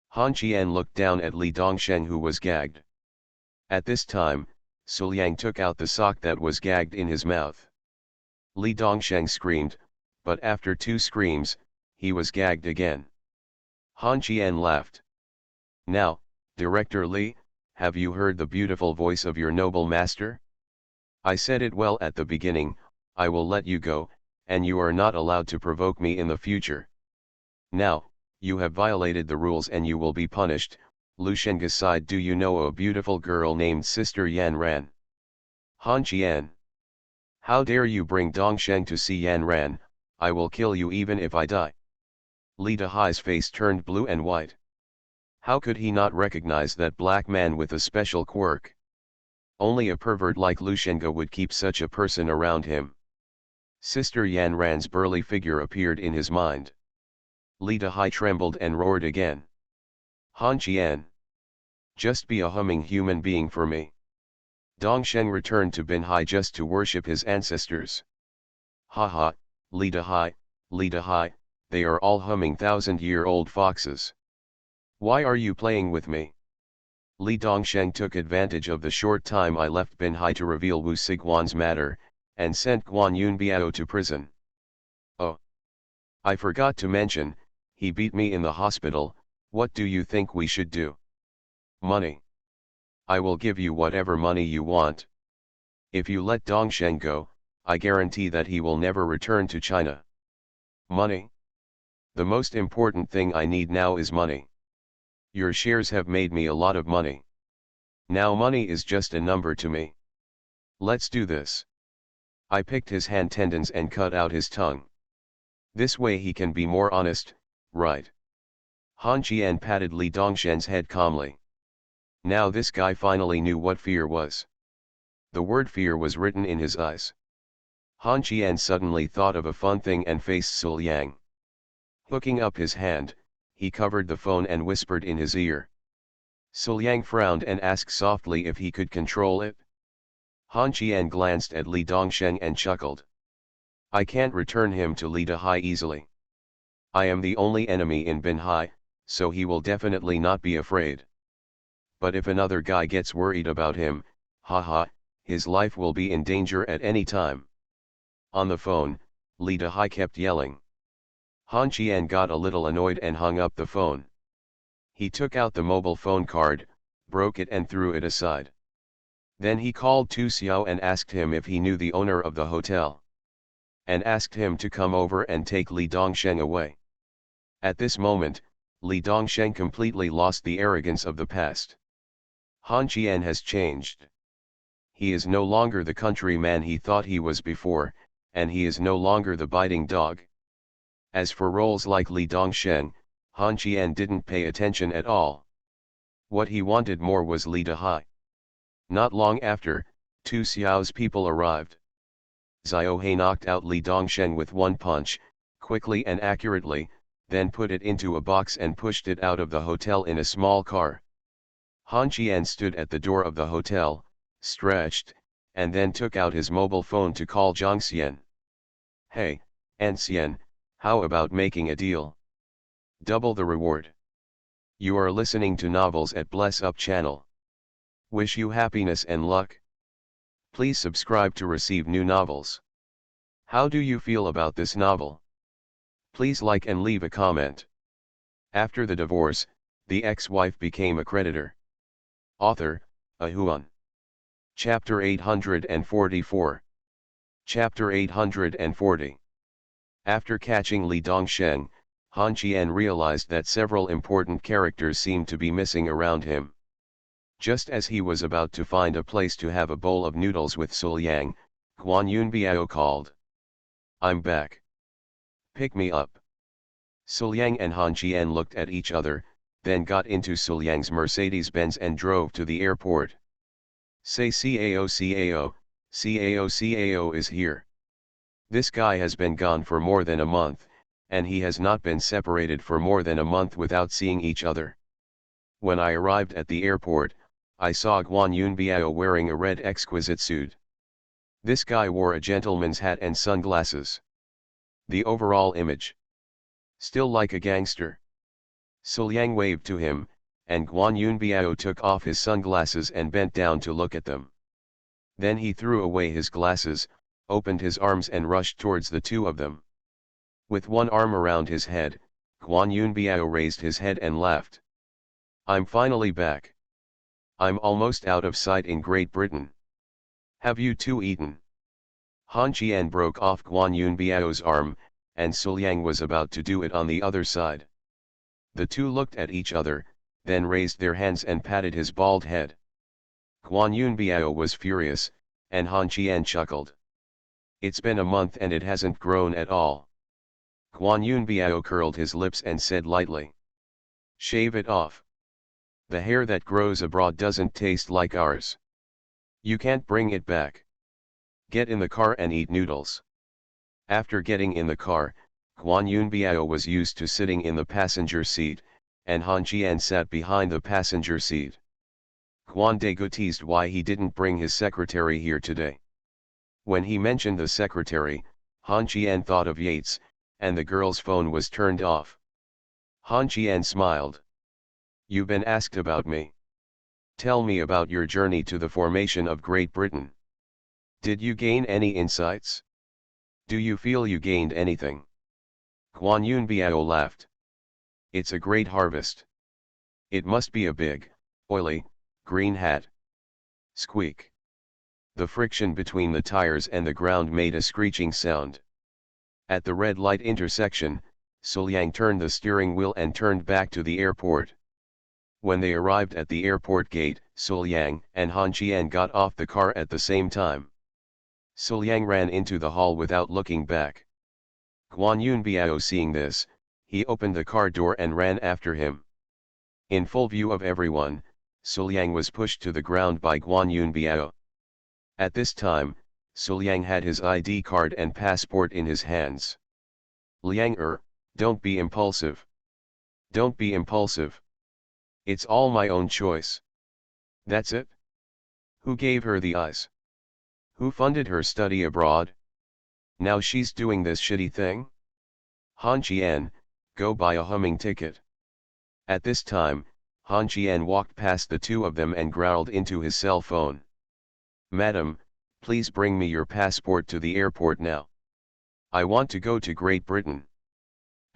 Han Qian looked down at Li Dongsheng who was gagged. At this time, Suliang took out the sock that was gagged in his mouth. Li Dongsheng screamed, but after 2 screams, he was gagged again. Han Qian laughed. "Now, Director Li, have you heard the beautiful voice of your noble master? I said it well at the beginning, I will let you go, and you are not allowed to provoke me in the future. Now, you have violated the rules and you will be punished." Lushenga sighed. "Do you know a beautiful girl named Sister Yan Ran?" Han Qian. "How dare you bring Dongsheng to see Yan Ran, I will kill you even if I die." Li Dahai's face turned blue and white. How could he not recognize that black man with a special quirk? Only a pervert like Lushenga would keep such a person around him. Sister Yan Ran's burly figure appeared in his mind. Li Dahai trembled and roared again. "Han Qian. Just be a humming human being for me." Dongsheng returned to Binhai just to worship his ancestors. "Ha ha, Li Dahai, they are all humming 1,000-year-old foxes. Why are you playing with me?" Li Dongsheng took advantage of the short time I left Binhai to reveal Wu Siguan's matter, and sent Guan Yunbiao to prison. "Oh. I forgot to mention, he beat me in the hospital. What do you think we should do?" "Money. I will give you whatever money you want. If you let Dongsheng go, I guarantee that he will never return to China." "Money? The most important thing I need now is money. Your shares have made me a lot of money. Now money is just a number to me. Let's do this." I picked his hand tendons and cut out his tongue. This way he can be more honest, right? Han Qian patted Li Dongsheng's head calmly. Now this guy finally knew what fear was. The word fear was written in his eyes. Han Qian suddenly thought of a fun thing and faced Suliang. Hooking up his hand, he covered the phone and whispered in his ear. Suliang frowned and asked softly if he could control it. Han Qian glanced at Li Dongsheng and chuckled. "I can't return him to Li Dahai easily. I am the only enemy in Binhai, so he will definitely not be afraid. But if another guy gets worried about him, haha, his life will be in danger at any time." On the phone, Li Dahai kept yelling. Han Qian got a little annoyed and hung up the phone. He took out the mobile phone card, broke it and threw it aside. Then he called Tu Xiao and asked him if he knew the owner of the hotel. And asked him to come over and take Li Dongsheng away. At this moment, Li Dongsheng completely lost the arrogance of the past. Han Qian has changed. He is no longer the countryman he thought he was before, and he is no longer the biting dog. As for roles like Li Dongsheng, Han Qian didn't pay attention at all. What he wanted more was Li Dahai. Not long after, Tu Xiao's people arrived. Xiaohe knocked out Li Dongsheng with one punch, quickly and accurately, then put it into a box and pushed it out of the hotel in a small car. Han Qian stood at the door of the hotel, stretched, and then took out his mobile phone to call Zhang Xian. "Hey, Xian, how about making a deal? Double the reward." You are listening to Novels at Bless Up channel. Wish you happiness and luck. Please subscribe to receive new novels. How do you feel about this novel? Please like and leave a comment. After the divorce, the ex-wife became a creditor. Author, Ahuan. Chapter 844. Chapter 840. After catching Li Dongsheng, Han Qian realized that several important characters seemed to be missing around him. Just as he was about to find a place to have a bowl of noodles with Suliang, Guan Yunbiao called. "I'm back. Pick me up." Suliang and Han Qian looked at each other, then got into Suliang's Mercedes-Benz and drove to the airport. "Say CAO, CAO is here. This guy has been gone for more than a month, and he has not been separated for more than a month without seeing each other. When I arrived at the airport, I saw Guan Yunbiao wearing a red exquisite suit. This guy wore a gentleman's hat and sunglasses. The overall image. Still like a gangster." Suliang waved to him, and Guan Yunbiao took off his sunglasses and bent down to look at them. Then he threw away his glasses, opened his arms and rushed towards the two of them. With one arm around his head, Guan Yunbiao raised his head and laughed. "I'm finally back. I'm almost out of sight in Great Britain. Have you two eaten?" Han Qian broke off Guan Yunbiao's arm, and Suliang was about to do it on the other side. The two looked at each other, then raised their hands and patted his bald head. Guan Yunbiao was furious, and Han Qian chuckled. "It's been a month and it hasn't grown at all." Guan Yunbiao curled his lips and said lightly. "Shave it off. The hair that grows abroad doesn't taste like ours. You can't bring it back. Get in the car and eat noodles." After getting in the car, Guan Yunbiao was used to sitting in the passenger seat, and Han Qian sat behind the passenger seat. Guan Dagu teased why he didn't bring his secretary here today. When he mentioned the secretary, Han Qian thought of Yates, and the girl's phone was turned off. Han Qian smiled. "You've been asked about me. Tell me about your journey to the formation of Great Britain. Did you gain any insights? Do you feel you gained anything?" Guan Yunbiao laughed. "It's a great harvest. It must be a big, oily, green hat." Squeak. The friction between the tires and the ground made a screeching sound. At the red light intersection, Suliang turned the steering wheel and turned back to the airport. When they arrived at the airport gate, Suliang and Han Qian got off the car at the same time. Suliang ran into the hall without looking back. Guan Yunbiao seeing this, he opened the car door and ran after him. In full view of everyone, Suliang was pushed to the ground by Guan Yunbiao. At this time, Suliang had his ID card and passport in his hands. "Liang don't be impulsive. Don't be impulsive. It's all my own choice." "That's it? Who gave her the eyes? Who funded her study abroad? Now she's doing this shitty thing? Han Qian, go buy a humming ticket." At this time, Han Qian walked past the two of them and growled into his cell phone. "Madam, please bring me your passport to the airport now. I want to go to Great Britain."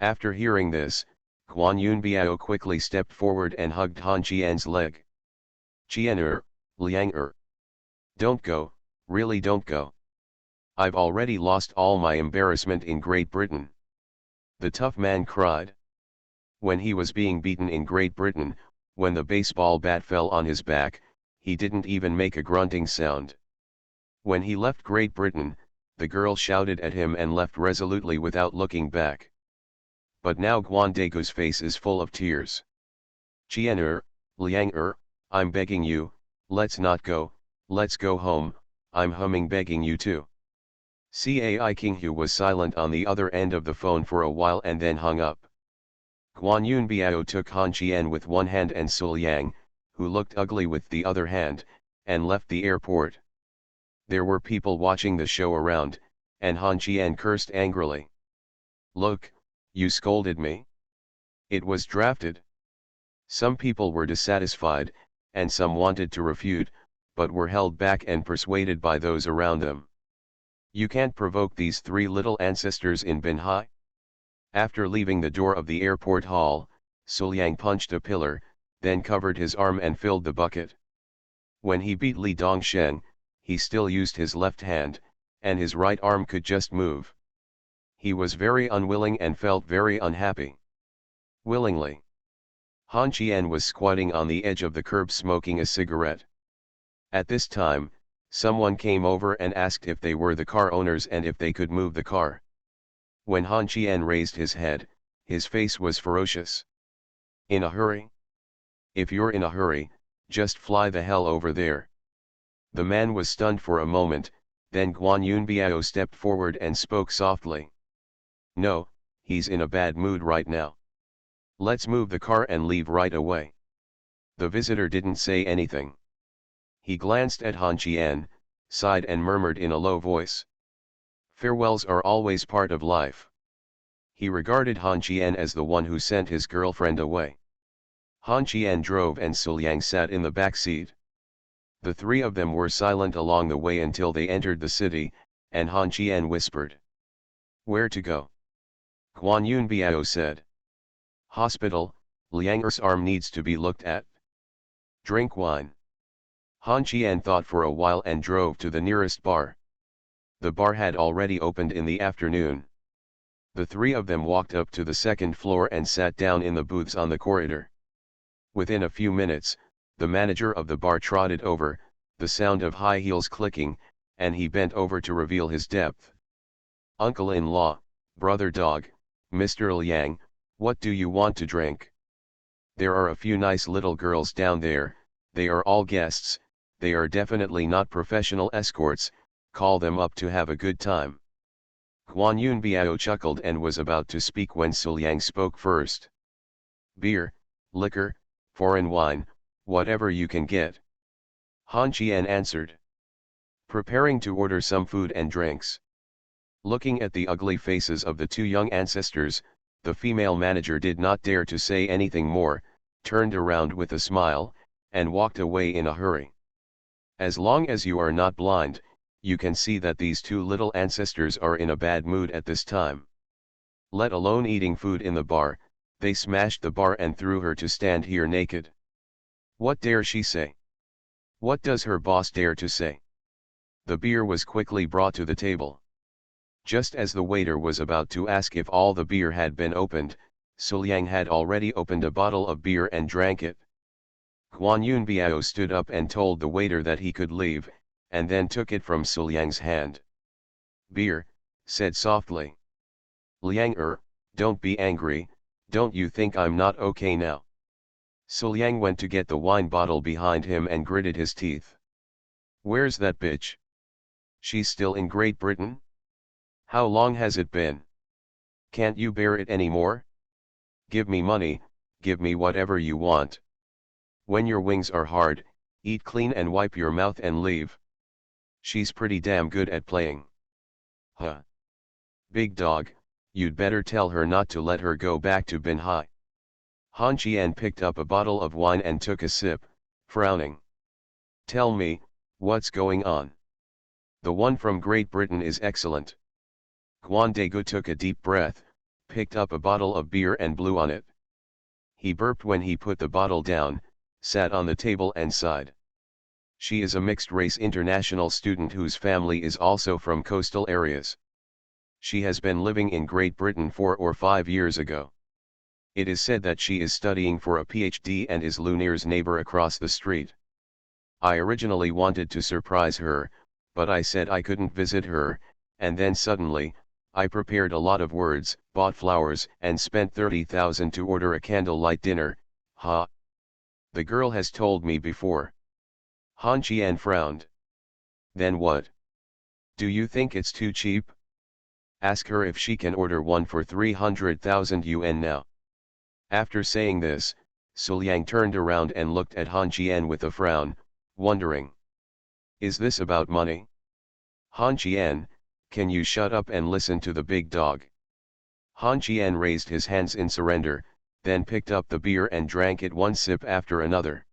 After hearing this, Guan Yunbiao quickly stepped forward and hugged Han Qian's leg. "Qian Liang don't go, really don't go. I've already lost all my embarrassment in Great Britain." The tough man cried. When he was being beaten in Great Britain, when the baseball bat fell on his back, he didn't even make a grunting sound. When he left Great Britain, the girl shouted at him and left resolutely without looking back. But now Guan Dagu's face is full of tears. "Qian Liang I'm begging you, let's not go, let's go home, I'm humming begging you to." Cai Qinghu was silent on the other end of the phone for a while and then hung up. Guan Yunbiao took Han Qian with one hand and Suliang, who looked ugly with the other hand, and left the airport. There were people watching the show around, and Han Qian cursed angrily. "Look, you scolded me. It was drafted." Some people were dissatisfied, and some wanted to refute, but were held back and persuaded by those around them. "You can't provoke these three little ancestors in Binhai." After leaving the door of the airport hall, Suliang punched a pillar, then covered his arm and filled the bucket. When he beat Li Dongshen, he still used his left hand, and his right arm could just move. He was very unwilling and felt very unhappy. Willingly. Han Qian was squatting on the edge of the curb smoking a cigarette. At this time, someone came over and asked if they were the car owners and if they could move the car. When Han Qian raised his head, his face was ferocious. "In a hurry? If you're in a hurry, just fly the hell over there." The man was stunned for a moment, then Guan Yunbiao stepped forward and spoke softly. "No, he's in a bad mood right now. Let's move the car and leave right away." The visitor didn't say anything. He glanced at Han Qian, sighed and murmured in a low voice. "Farewells are always part of life." He regarded Han Qian as the one who sent his girlfriend away. Han Qian drove and Suliang sat in the back seat. The three of them were silent along the way until they entered the city, and Han Qian whispered. "Where to go?" Guan Yunbiao said. "Hospital, Liang's arm needs to be looked at." "Drink wine." Han Qian thought for a while and drove to the nearest bar. The bar had already opened in the afternoon. The three of them walked up to the second floor and sat down in the booths on the corridor. Within a few minutes, the manager of the bar trotted over, the sound of high heels clicking, and he bent over to reveal his depth. "Uncle-in-law, brother dog, Mr. Liang, what do you want to drink? There are a few nice little girls down there, they are all guests, they are definitely not professional escorts, call them up to have a good time." Guan Yunbiao chuckled and was about to speak when Suliang spoke first. "Beer, liquor, foreign wine, whatever you can get." Han Qian answered. Preparing to order some food and drinks. Looking at the ugly faces of the two young ancestors, the female manager did not dare to say anything more, turned around with a smile, and walked away in a hurry. As long as you are not blind, you can see that these two little ancestors are in a bad mood at this time. Let alone eating food in the bar, they smashed the bar and threw her to stand here naked. What dare she say? What does her boss dare to say? The beer was quickly brought to the table. Just as the waiter was about to ask if all the beer had been opened, Suliang had already opened a bottle of beer and drank it. Guan Yunbiao stood up and told the waiter that he could leave, and then took it from Suliang's hand. "Beer," said softly. "Liang don't be angry, don't you think I'm not okay now?" Suliang went to get the wine bottle behind him and gritted his teeth. "Where's that bitch? She's still in Great Britain? How long has it been? Can't you bear it anymore? Give me money, give me whatever you want. When your wings are hard, eat clean and wipe your mouth and leave. She's pretty damn good at playing." "Huh. Big dog, you'd better tell her not to let her go back to Binhai." Han Qian picked up a bottle of wine and took a sip, frowning. "Tell me, what's going on? The one from Great Britain is excellent." Guan Degu took a deep breath, picked up a bottle of beer and blew on it. He burped when he put the bottle down, sat on the table and sighed. "She is a mixed-race international student whose family is also from coastal areas. She has been living in Great Britain 4 or 5 years ago. It is said that she is studying for a PhD and is Lunir's neighbor across the street. I originally wanted to surprise her, but I said I couldn't visit her, and then suddenly, I prepared a lot of words, bought flowers and spent 30,000 to order a candlelight dinner, ha. The girl has told me before." Han Qian frowned. "Then what? Do you think it's too cheap? Ask her if she can order one for 300,000 yuan now." After saying this, Suliang turned around and looked at Han Qian with a frown, wondering. Is this about money? Han Qian, can you shut up and listen to the big dog? Han Qian raised his hands in surrender, then picked up the beer and drank it one sip after another.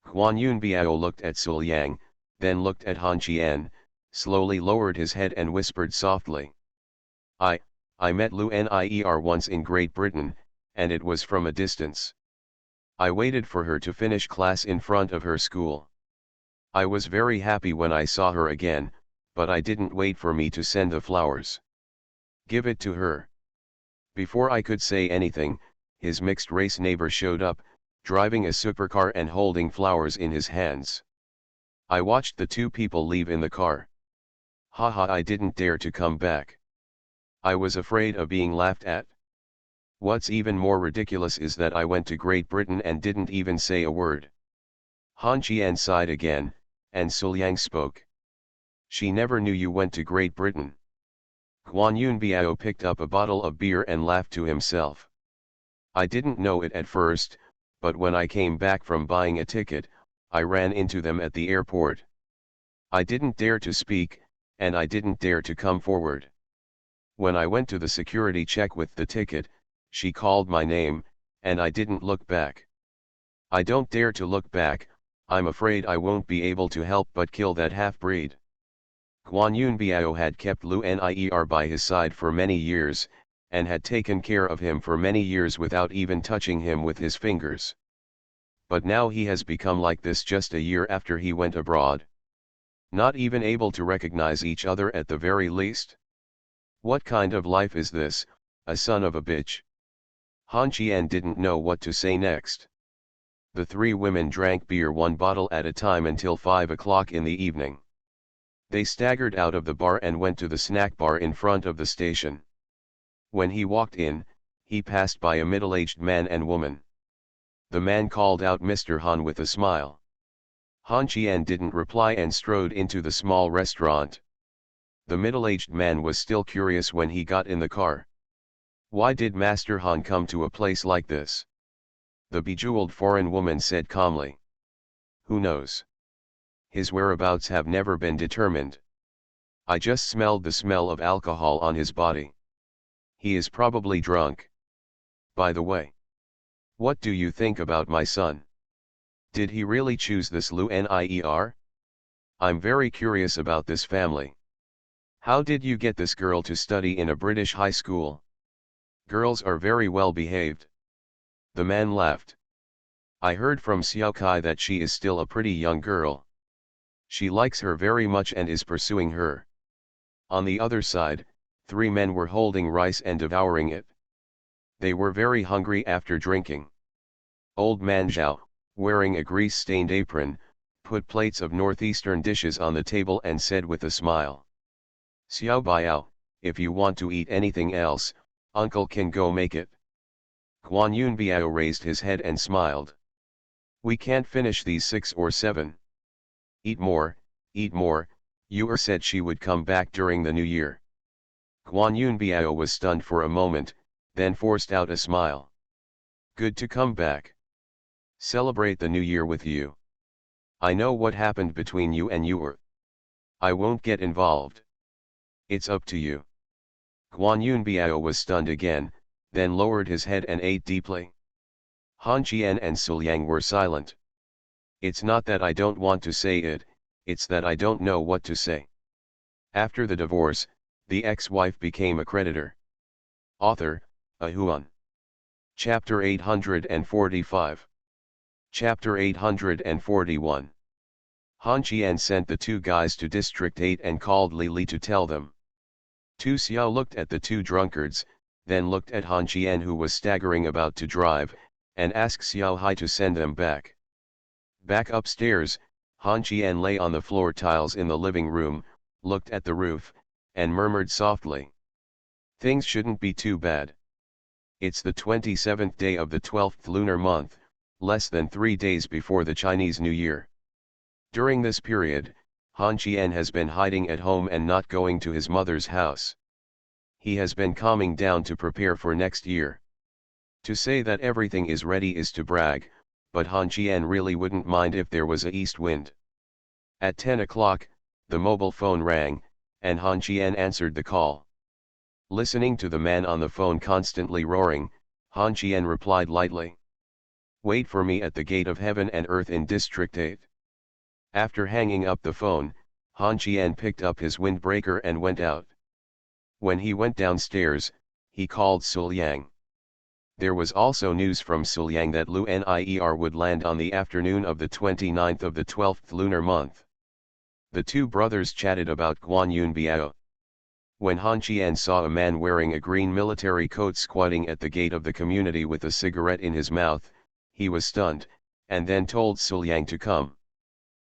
Huan Yunbiao looked at Sul Yang, then looked at Han Qian, slowly lowered his head and whispered softly. I met Lu Nier once in Great Britain, and it was from a distance. I waited for her to finish class in front of her school. I was very happy when I saw her again, but I didn't wait for me to send the flowers. Give it to her. Before I could say anything, his mixed-race neighbor showed up, driving a supercar and holding flowers in his hands. I watched the two people leave in the car. Haha, I didn't dare to come back. I was afraid of being laughed at. What's even more ridiculous is that I went to Great Britain and didn't even say a word. Han Qian sighed again, and Sul Yang spoke. She never knew you went to Great Britain. Huan Yunbiao picked up a bottle of beer and laughed to himself. I didn't know it at first, but when I came back from buying a ticket, I ran into them at the airport. I didn't dare to speak, and I didn't dare to come forward. When I went to the security check with the ticket, she called my name, and I didn't look back. I don't dare to look back. I'm afraid I won't be able to help but kill that half-breed. Huan Yunbiao had kept Lu Nier by his side for many years, and had taken care of him for many years without even touching him with his fingers. But now he has become like this just a year after he went abroad. Not even able to recognize each other at the very least. What kind of life is this, a son of a bitch? Han Qian didn't know what to say next. The three women drank beer one bottle at a time until 5 o'clock in the evening. They staggered out of the bar and went to the snack bar in front of the station. When he walked in, he passed by a middle-aged man and woman. The man called out Mr. Han with a smile. Han Qian didn't reply and strode into the small restaurant. The middle-aged man was still curious when he got in the car. Why did Master Han come to a place like this? The bejeweled foreign woman said calmly. Who knows? His whereabouts have never been determined. I just smelled the smell of alcohol on his body. He is probably drunk. By the way, what do you think about my son? Did he really choose this Lu Nier? I'm very curious about this family. How did you get this girl to study in a British high school? Girls are very well behaved. The man laughed. I heard from Xiao Kai that she is still a pretty young girl. She likes her very much and is pursuing her. On the other side, 3 men were holding rice and devouring it. They were very hungry after drinking. Old man Zhao, wearing a grease-stained apron, put plates of northeastern dishes on the table and said with a smile. Xiao Biao, if you want to eat anything else, uncle can go make it. Huan Yunbiao raised his head and smiled. We can't finish these 6 or 7. Eat more, Yuer said she would come back during the new year. Huan Yunbiao was stunned for a moment, then forced out a smile. Good to come back. Celebrate the new year with you. I know what happened between you and Yuer. I won't get involved. It's up to you. Huan Yunbiao was stunned again, then lowered his head and ate deeply. Han Qian and Sul Yang were silent. It's not that I don't want to say it, it's that I don't know what to say. After the divorce, the ex-wife became a creditor. Author, Huan. Chapter 845. Chapter 841. Han Qian sent the 2 guys to District 8 and called Li Li to tell them. Tu Xiao looked at the 2 drunkards, then looked at Han Qian who was staggering about to drive, and asked Xiao Hai to send them back. Back upstairs, Han Qian lay on the floor tiles in the living room, looked at the roof, and murmured softly. Things shouldn't be too bad. It's the 27th day of the 12th lunar month, less than 3 days before the Chinese New Year. During this period, Han Qian has been hiding at home and not going to his mother's house. He has been calming down to prepare for next year. To say that everything is ready is to brag, but Han Qian really wouldn't mind if there was a east wind. At 10 o'clock, the mobile phone rang, and Han Qian answered the call. Listening to the man on the phone constantly roaring, Han Qian replied lightly. Wait for me at the gate of heaven and earth in District 8. After hanging up the phone, Han Qian picked up his windbreaker and went out. When he went downstairs, he called Suliang. There was also news from Suliang that Lu Nier would land on the afternoon of the 29th of the 12th lunar month. The two brothers chatted about Guan Yun Biao. When Han Qian saw a man wearing a green military coat squatting at the gate of the community with a cigarette in his mouth, he was stunned, and then told Suliang to come.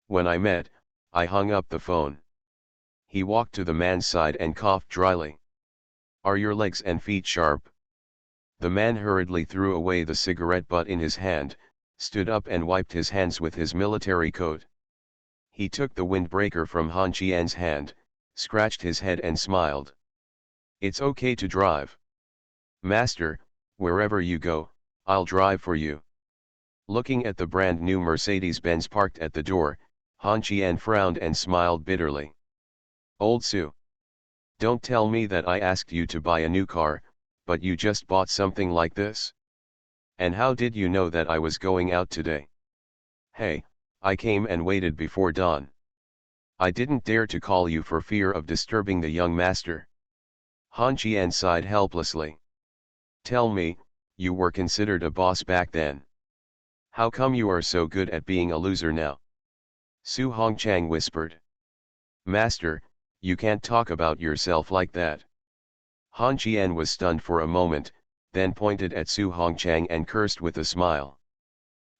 When I met, I hung up the phone. He walked to the man's side and coughed dryly. Are your legs and feet sharp? The man hurriedly threw away the cigarette butt in his hand, stood up and wiped his hands with his military coat. He took the windbreaker from Han Qian's hand, scratched his head and smiled. It's okay to drive. Master, wherever you go, I'll drive for you. Looking at the brand new Mercedes-Benz parked at the door, Han Qian frowned and smiled bitterly. Old Su. Don't tell me that I asked you to buy a new car, but you just bought something like this? And how did you know that I was going out today? Hey, I came and waited before dawn. I didn't dare to call you for fear of disturbing the young master. Han Qian sighed helplessly. Tell me, you were considered a boss back then. How come you are so good at being a loser now? Su Hongchang whispered. Master, you can't talk about yourself like that. Han Qian was stunned for a moment, then pointed at Su Hongchang and cursed with a smile.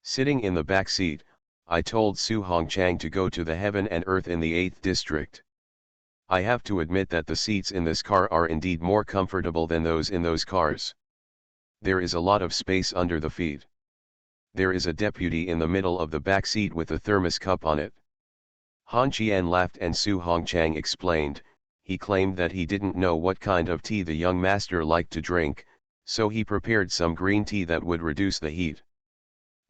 Sitting in the back seat, I told Su Hongchang to go to the heaven and earth in the 8th district. I have to admit that the seats in this car are indeed more comfortable than those in those cars. There is a lot of space under the feet. There is a deputy in the middle of the back seat with a thermos cup on it. Han Qian laughed and Su Hongchang explained. He claimed that he didn't know what kind of tea the young master liked to drink, so he prepared some green tea that would reduce the heat.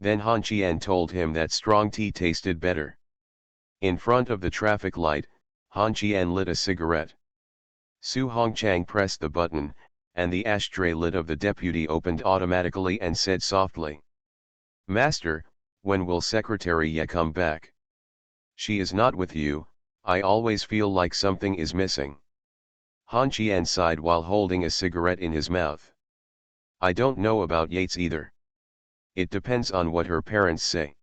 Then Han Qian told him that strong tea tasted better. In front of the traffic light, Han Qian lit a cigarette. Su Hongchang pressed the button, and the ashtray lid of the deputy opened automatically and said softly. Master, when will Secretary Ye come back? She is not with you. I always feel like something is missing. Han Qian sighed while holding a cigarette in his mouth. I don't know about Yates either. It depends on what her parents say.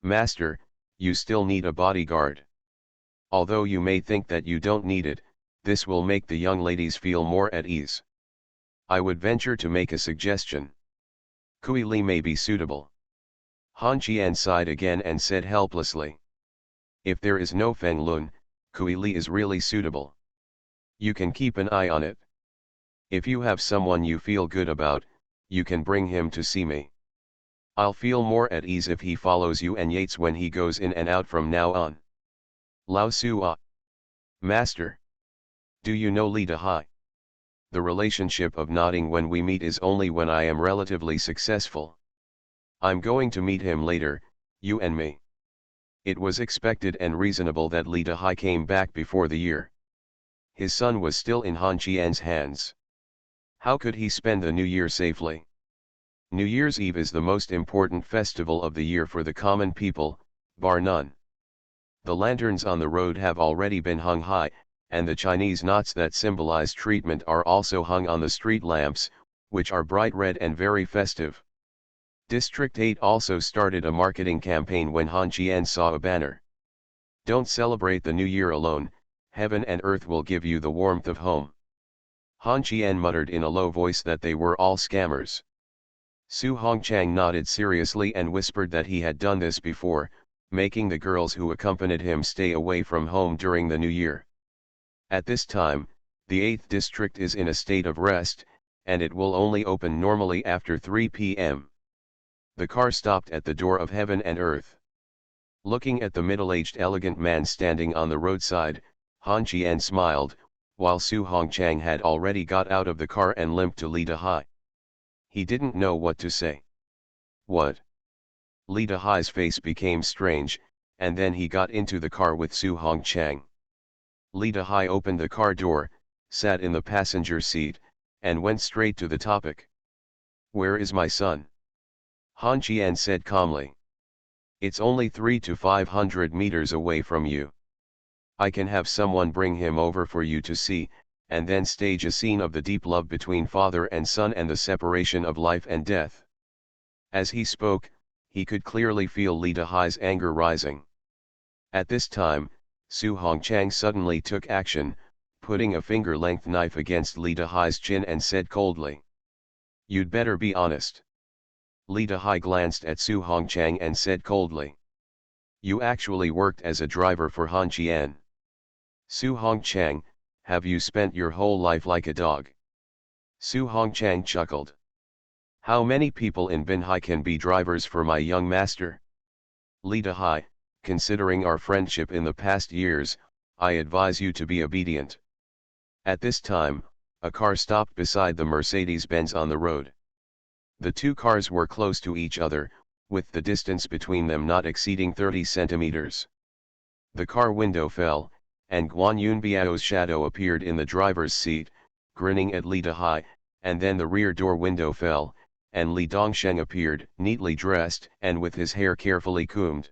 Master, you still need a bodyguard. Although you may think that you don't need it, this will make the young ladies feel more at ease. I would venture to make a suggestion. Kui Li may be suitable. Han Qian sighed again and said helplessly. If there is no Feng Lun, Kui Li is really suitable. You can keep an eye on it. If you have someone you feel good about, you can bring him to see me. I'll feel more at ease if he follows you and Yates when he goes in and out from now on. Lao Su. Master. Do you know Li Dahai? The relationship of nodding when we meet is only when I am relatively successful. I'm going to meet him later, you and me. It was expected and reasonable that Li Dahai came back before the year. His son was still in Han Qian's hands. How could he spend the new year safely? New Year's Eve is the most important festival of the year for the common people, bar none. The lanterns on the road have already been hung high, and the Chinese knots that symbolize treatment are also hung on the street lamps, which are bright red and very festive. District 8 also started a marketing campaign when Han Qian saw a banner. Don't celebrate the new year alone, heaven and earth will give you the warmth of home. Han Qian muttered in a low voice that they were all scammers. Su Hongchang nodded seriously and whispered that he had done this before, making the girls who accompanied him stay away from home during the new year. At this time, the 8th district is in a state of rest, and it will only open normally after 3 p.m. The car stopped at the door of heaven and earth. Looking at the middle-aged elegant man standing on the roadside, Han Qian smiled, while Su Hongchang had already got out of the car and limped to Li Dahai. He didn't know what to say. What? Li Dahai's face became strange, and then he got into the car with Su Hongchang. Li Dehai opened the car door, sat in the passenger seat, and went straight to the topic. "Where is my son?" Han Qian said calmly. "It's only 300 to 500 meters away from you. I can have someone bring him over for you to see, and then stage a scene of the deep love between father and son and the separation of life and death." As he spoke, he could clearly feel Li Dehai's anger rising. At this time, Su Hongchang suddenly took action, putting a finger-length knife against Li Dehai's chin and said coldly, "You'd better be honest." Li Dehai glanced at Su Hongchang and said coldly, "You actually worked as a driver for Han Qian. Su Hongchang, have you spent your whole life like a dog?" Su Hongchang chuckled. "How many people in Binhai can be drivers for my young master? Li Dehai, considering our friendship in the past years, I advise you to be obedient." At this time, a car stopped beside the Mercedes-Benz on the road. The two cars were close to each other, with the distance between them not exceeding 30 centimeters. The car window fell, and Guan Yunbiao's shadow appeared in the driver's seat, grinning at Li Dehai, and then the rear door window fell, and Li Dongsheng appeared, neatly dressed and with his hair carefully combed.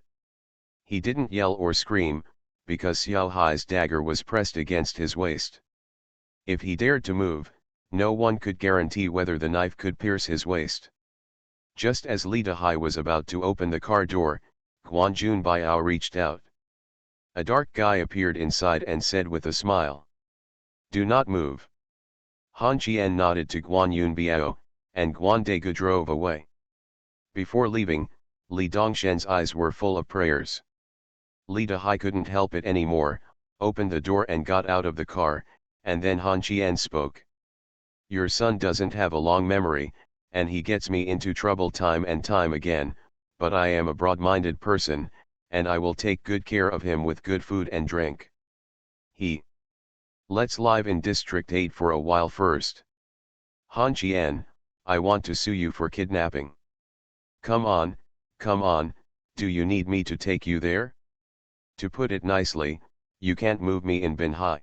He didn't yell or scream, because Xiao Hai's dagger was pressed against his waist. If he dared to move, no one could guarantee whether the knife could pierce his waist. Just as Li Dehai was about to open the car door, Guan Junbiao reached out. A dark guy appeared inside and said with a smile, "Do not move." Han Qian nodded to Guan Yunbiao, and Guan Degu drove away. Before leaving, Li Dongshen's eyes were full of prayers. Li Dehai couldn't help it anymore, opened the door and got out of the car, and then Han Qian spoke. "Your son doesn't have a long memory, and he gets me into trouble time and time again, but I am a broad-minded person, and I will take good care of him with good food and drink. Let's live in District 8 for a while first. Han Qian, I want to sue you for kidnapping." Come on, do you need me to take you there? To put it nicely, you can't move me in Binhai.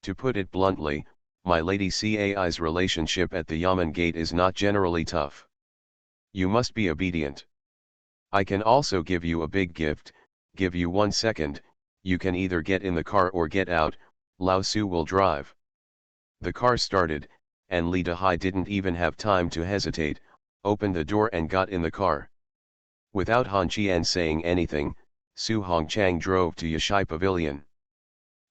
To put it bluntly, my lady Cai's relationship at the Yamen gate is not generally tough. You must be obedient. I can also give you a big gift. Give you 1 second, you can either get in the car or get out, Lao Su will drive. The car started, and Li Dehai didn't even have time to hesitate, opened the door and got in the car. Without Han Qian saying anything, Su Hongchang drove to Yeshai Pavilion.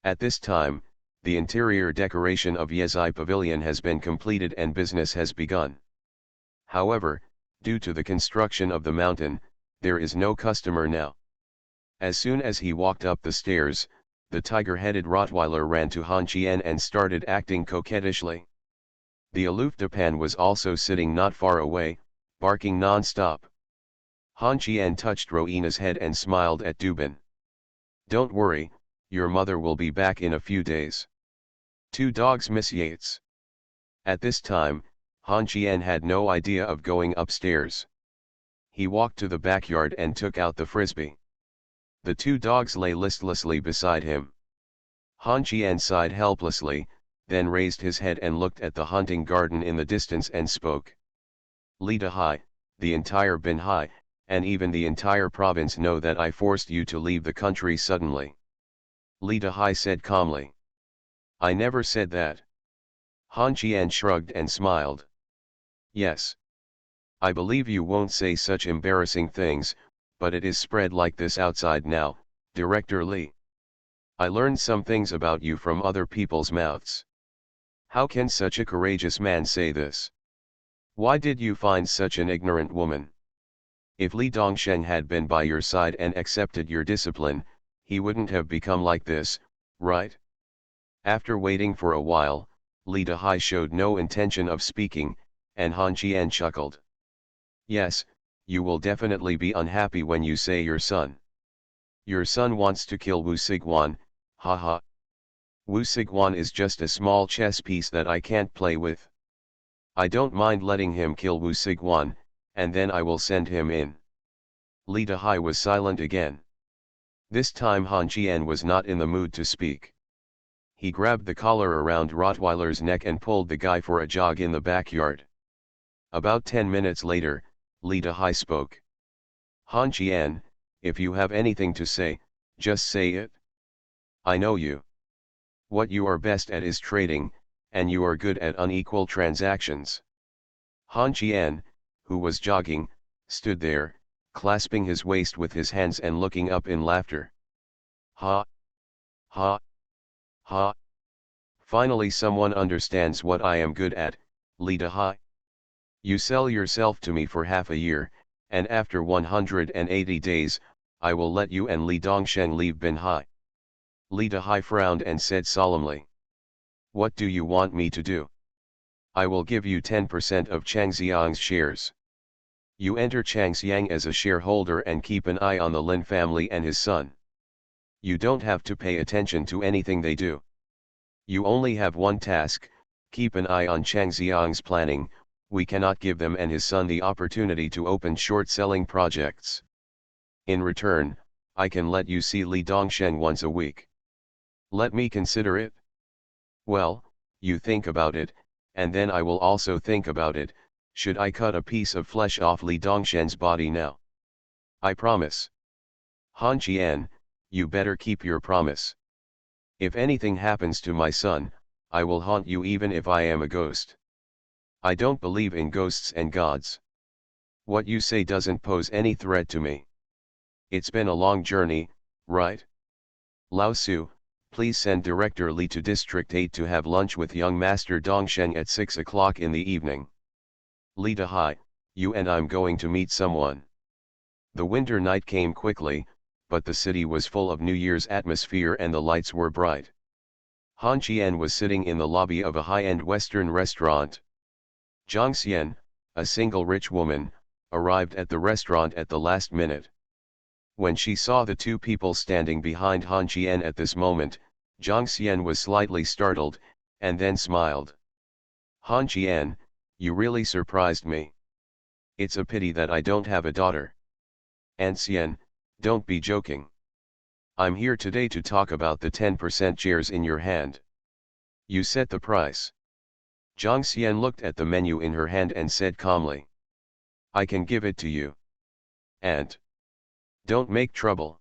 At this time, the interior decoration of Yeshai Pavilion has been completed and business has begun. However, due to the construction of the mountain, there is no customer now. As soon as he walked up the stairs, the tiger-headed Rottweiler ran to Han Qian and started acting coquettishly. The aloof Dapan was also sitting not far away, barking non-stop. Han Qian touched Rowena's head and smiled at Dubin. "Don't worry, your mother will be back in a few days." Two dogs Miss Yates. At this time, Han Qian had no idea of going upstairs. He walked to the backyard and took out the frisbee. The two dogs lay listlessly beside him. Han Qian sighed helplessly, then raised his head and looked at the hunting garden in the distance and spoke. "Li Dehai, the entire Binhai, and even the entire province know that I forced you to leave the country suddenly." Li Dehai said calmly. "I never said that." Han Qian shrugged and smiled. "Yes. I believe you won't say such embarrassing things, but it is spread like this outside now, Director Li. I learned some things about you from other people's mouths. How can such a courageous man say this? Why did you find such an ignorant woman? If Li Dongsheng had been by your side and accepted your discipline, he wouldn't have become like this, right?" After waiting for a while, Li Dehai showed no intention of speaking, and Han Qian chuckled. "Yes, you will definitely be unhappy when you say your son. Your son wants to kill Wu Siguan, haha. Wu Siguan is just a small chess piece that I can't play with. I don't mind letting him kill Wu Siguan, and then I will send him in." Li Dehai was silent again. This time Han Qian was not in the mood to speak. He grabbed the collar around Rottweiler's neck and pulled the guy for a jog in the backyard. About 10 minutes later, Li Dehai spoke. Han Qian, if you have anything to say, just say it. I know you. What you are best at is trading, and you are good at unequal transactions. Han Qian, who was jogging, stood there, clasping his waist with his hands and looking up in laughter. Ha! Ha! Ha! Finally someone understands what I am good at, Li Dehai. You sell yourself to me for half a year, and after 180 days, I will let you and Li Dongsheng leave Binhai. Li Dehai frowned and said solemnly. What do you want me to do? I will give you 10% of Changxiang's shares. You enter Changxiang as a shareholder and keep an eye on the Lin family and his son. You don't have to pay attention to anything they do. You only have one task, keep an eye on Changxiang's planning. We cannot give them and his son the opportunity to open short-selling projects. In return, I can let you see Li Dongsheng once a week. Let me consider it. Well, you think about it, and then I will also think about it. Should I cut a piece of flesh off Li Dongsheng's body now? I promise. Han Qian, you better keep your promise. If anything happens to my son, I will haunt you even if I am a ghost. I don't believe in ghosts and gods. What you say doesn't pose any threat to me. It's been a long journey, right? Lao Su, please send Director Li to District 8 to have lunch with young Master Dongsheng at 6 o'clock in the evening. Li Dehai, you and I'm going to meet someone. The winter night came quickly, but the city was full of New Year's atmosphere and the lights were bright. Han Qian was sitting in the lobby of a high-end Western restaurant. Zhang Xian, a single rich woman, arrived at the restaurant at the last minute. When she saw the two people standing behind Han Qian at this moment, Zhang Xian was slightly startled, and then smiled. Han Qian, you really surprised me. It's a pity that I don't have a daughter. And Xian, don't be joking. I'm here today to talk about the 10% shares in your hand. You set the price. Zhang Xian looked at the menu in her hand and said calmly. I can give it to you. And don't make trouble.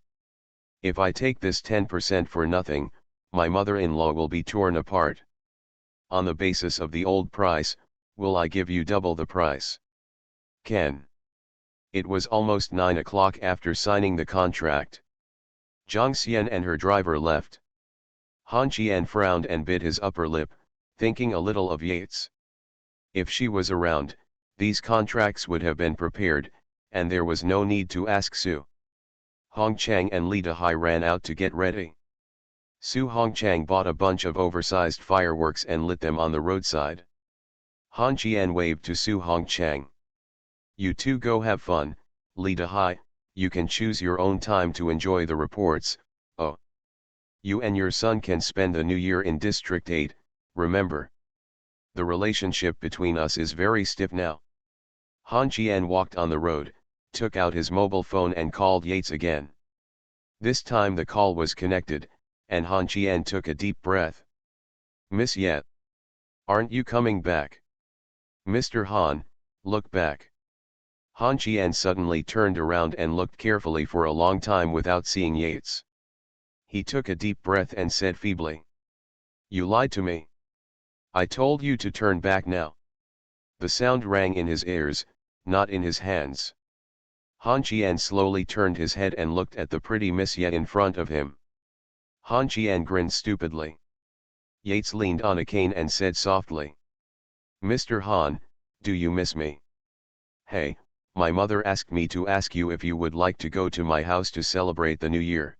If I take this 10% for nothing, my mother-in-law will be torn apart. On the basis of the old price, will I give you double the price? Ken. It was almost 9 o'clock after signing the contract. Zhang Xian and her driver left. Han Qian frowned and bit his upper lip, thinking a little of Yates. If she was around, these contracts would have been prepared, and there was no need to ask Su Hongchang and Li Dehai ran out to get ready. Su Hongchang bought a bunch of oversized fireworks and lit them on the roadside. Han Qian waved to Su Hongchang. You two go have fun, Li Dehai, you can choose your own time to enjoy the reports. Oh. You and your son can spend the new year in District 8, remember. The relationship between us is very stiff now. Han Qian walked on the road, took out his mobile phone and called Yates again. This time the call was connected, and Han Qian took a deep breath. Miss Yet. Aren't you coming back? Mr. Han, look back. Han Qian suddenly turned around and looked carefully for a long time without seeing Yates. He took a deep breath and said feebly. You lied to me. I told you to turn back now. The sound rang in his ears, not in his hands. Han Qian slowly turned his head and looked at the pretty Miss Ye in front of him. Han Qian grinned stupidly. Yates leaned on a cane and said softly. Mr. Han, do you miss me? Hey, my mother asked me to ask you if you would like to go to my house to celebrate the new year.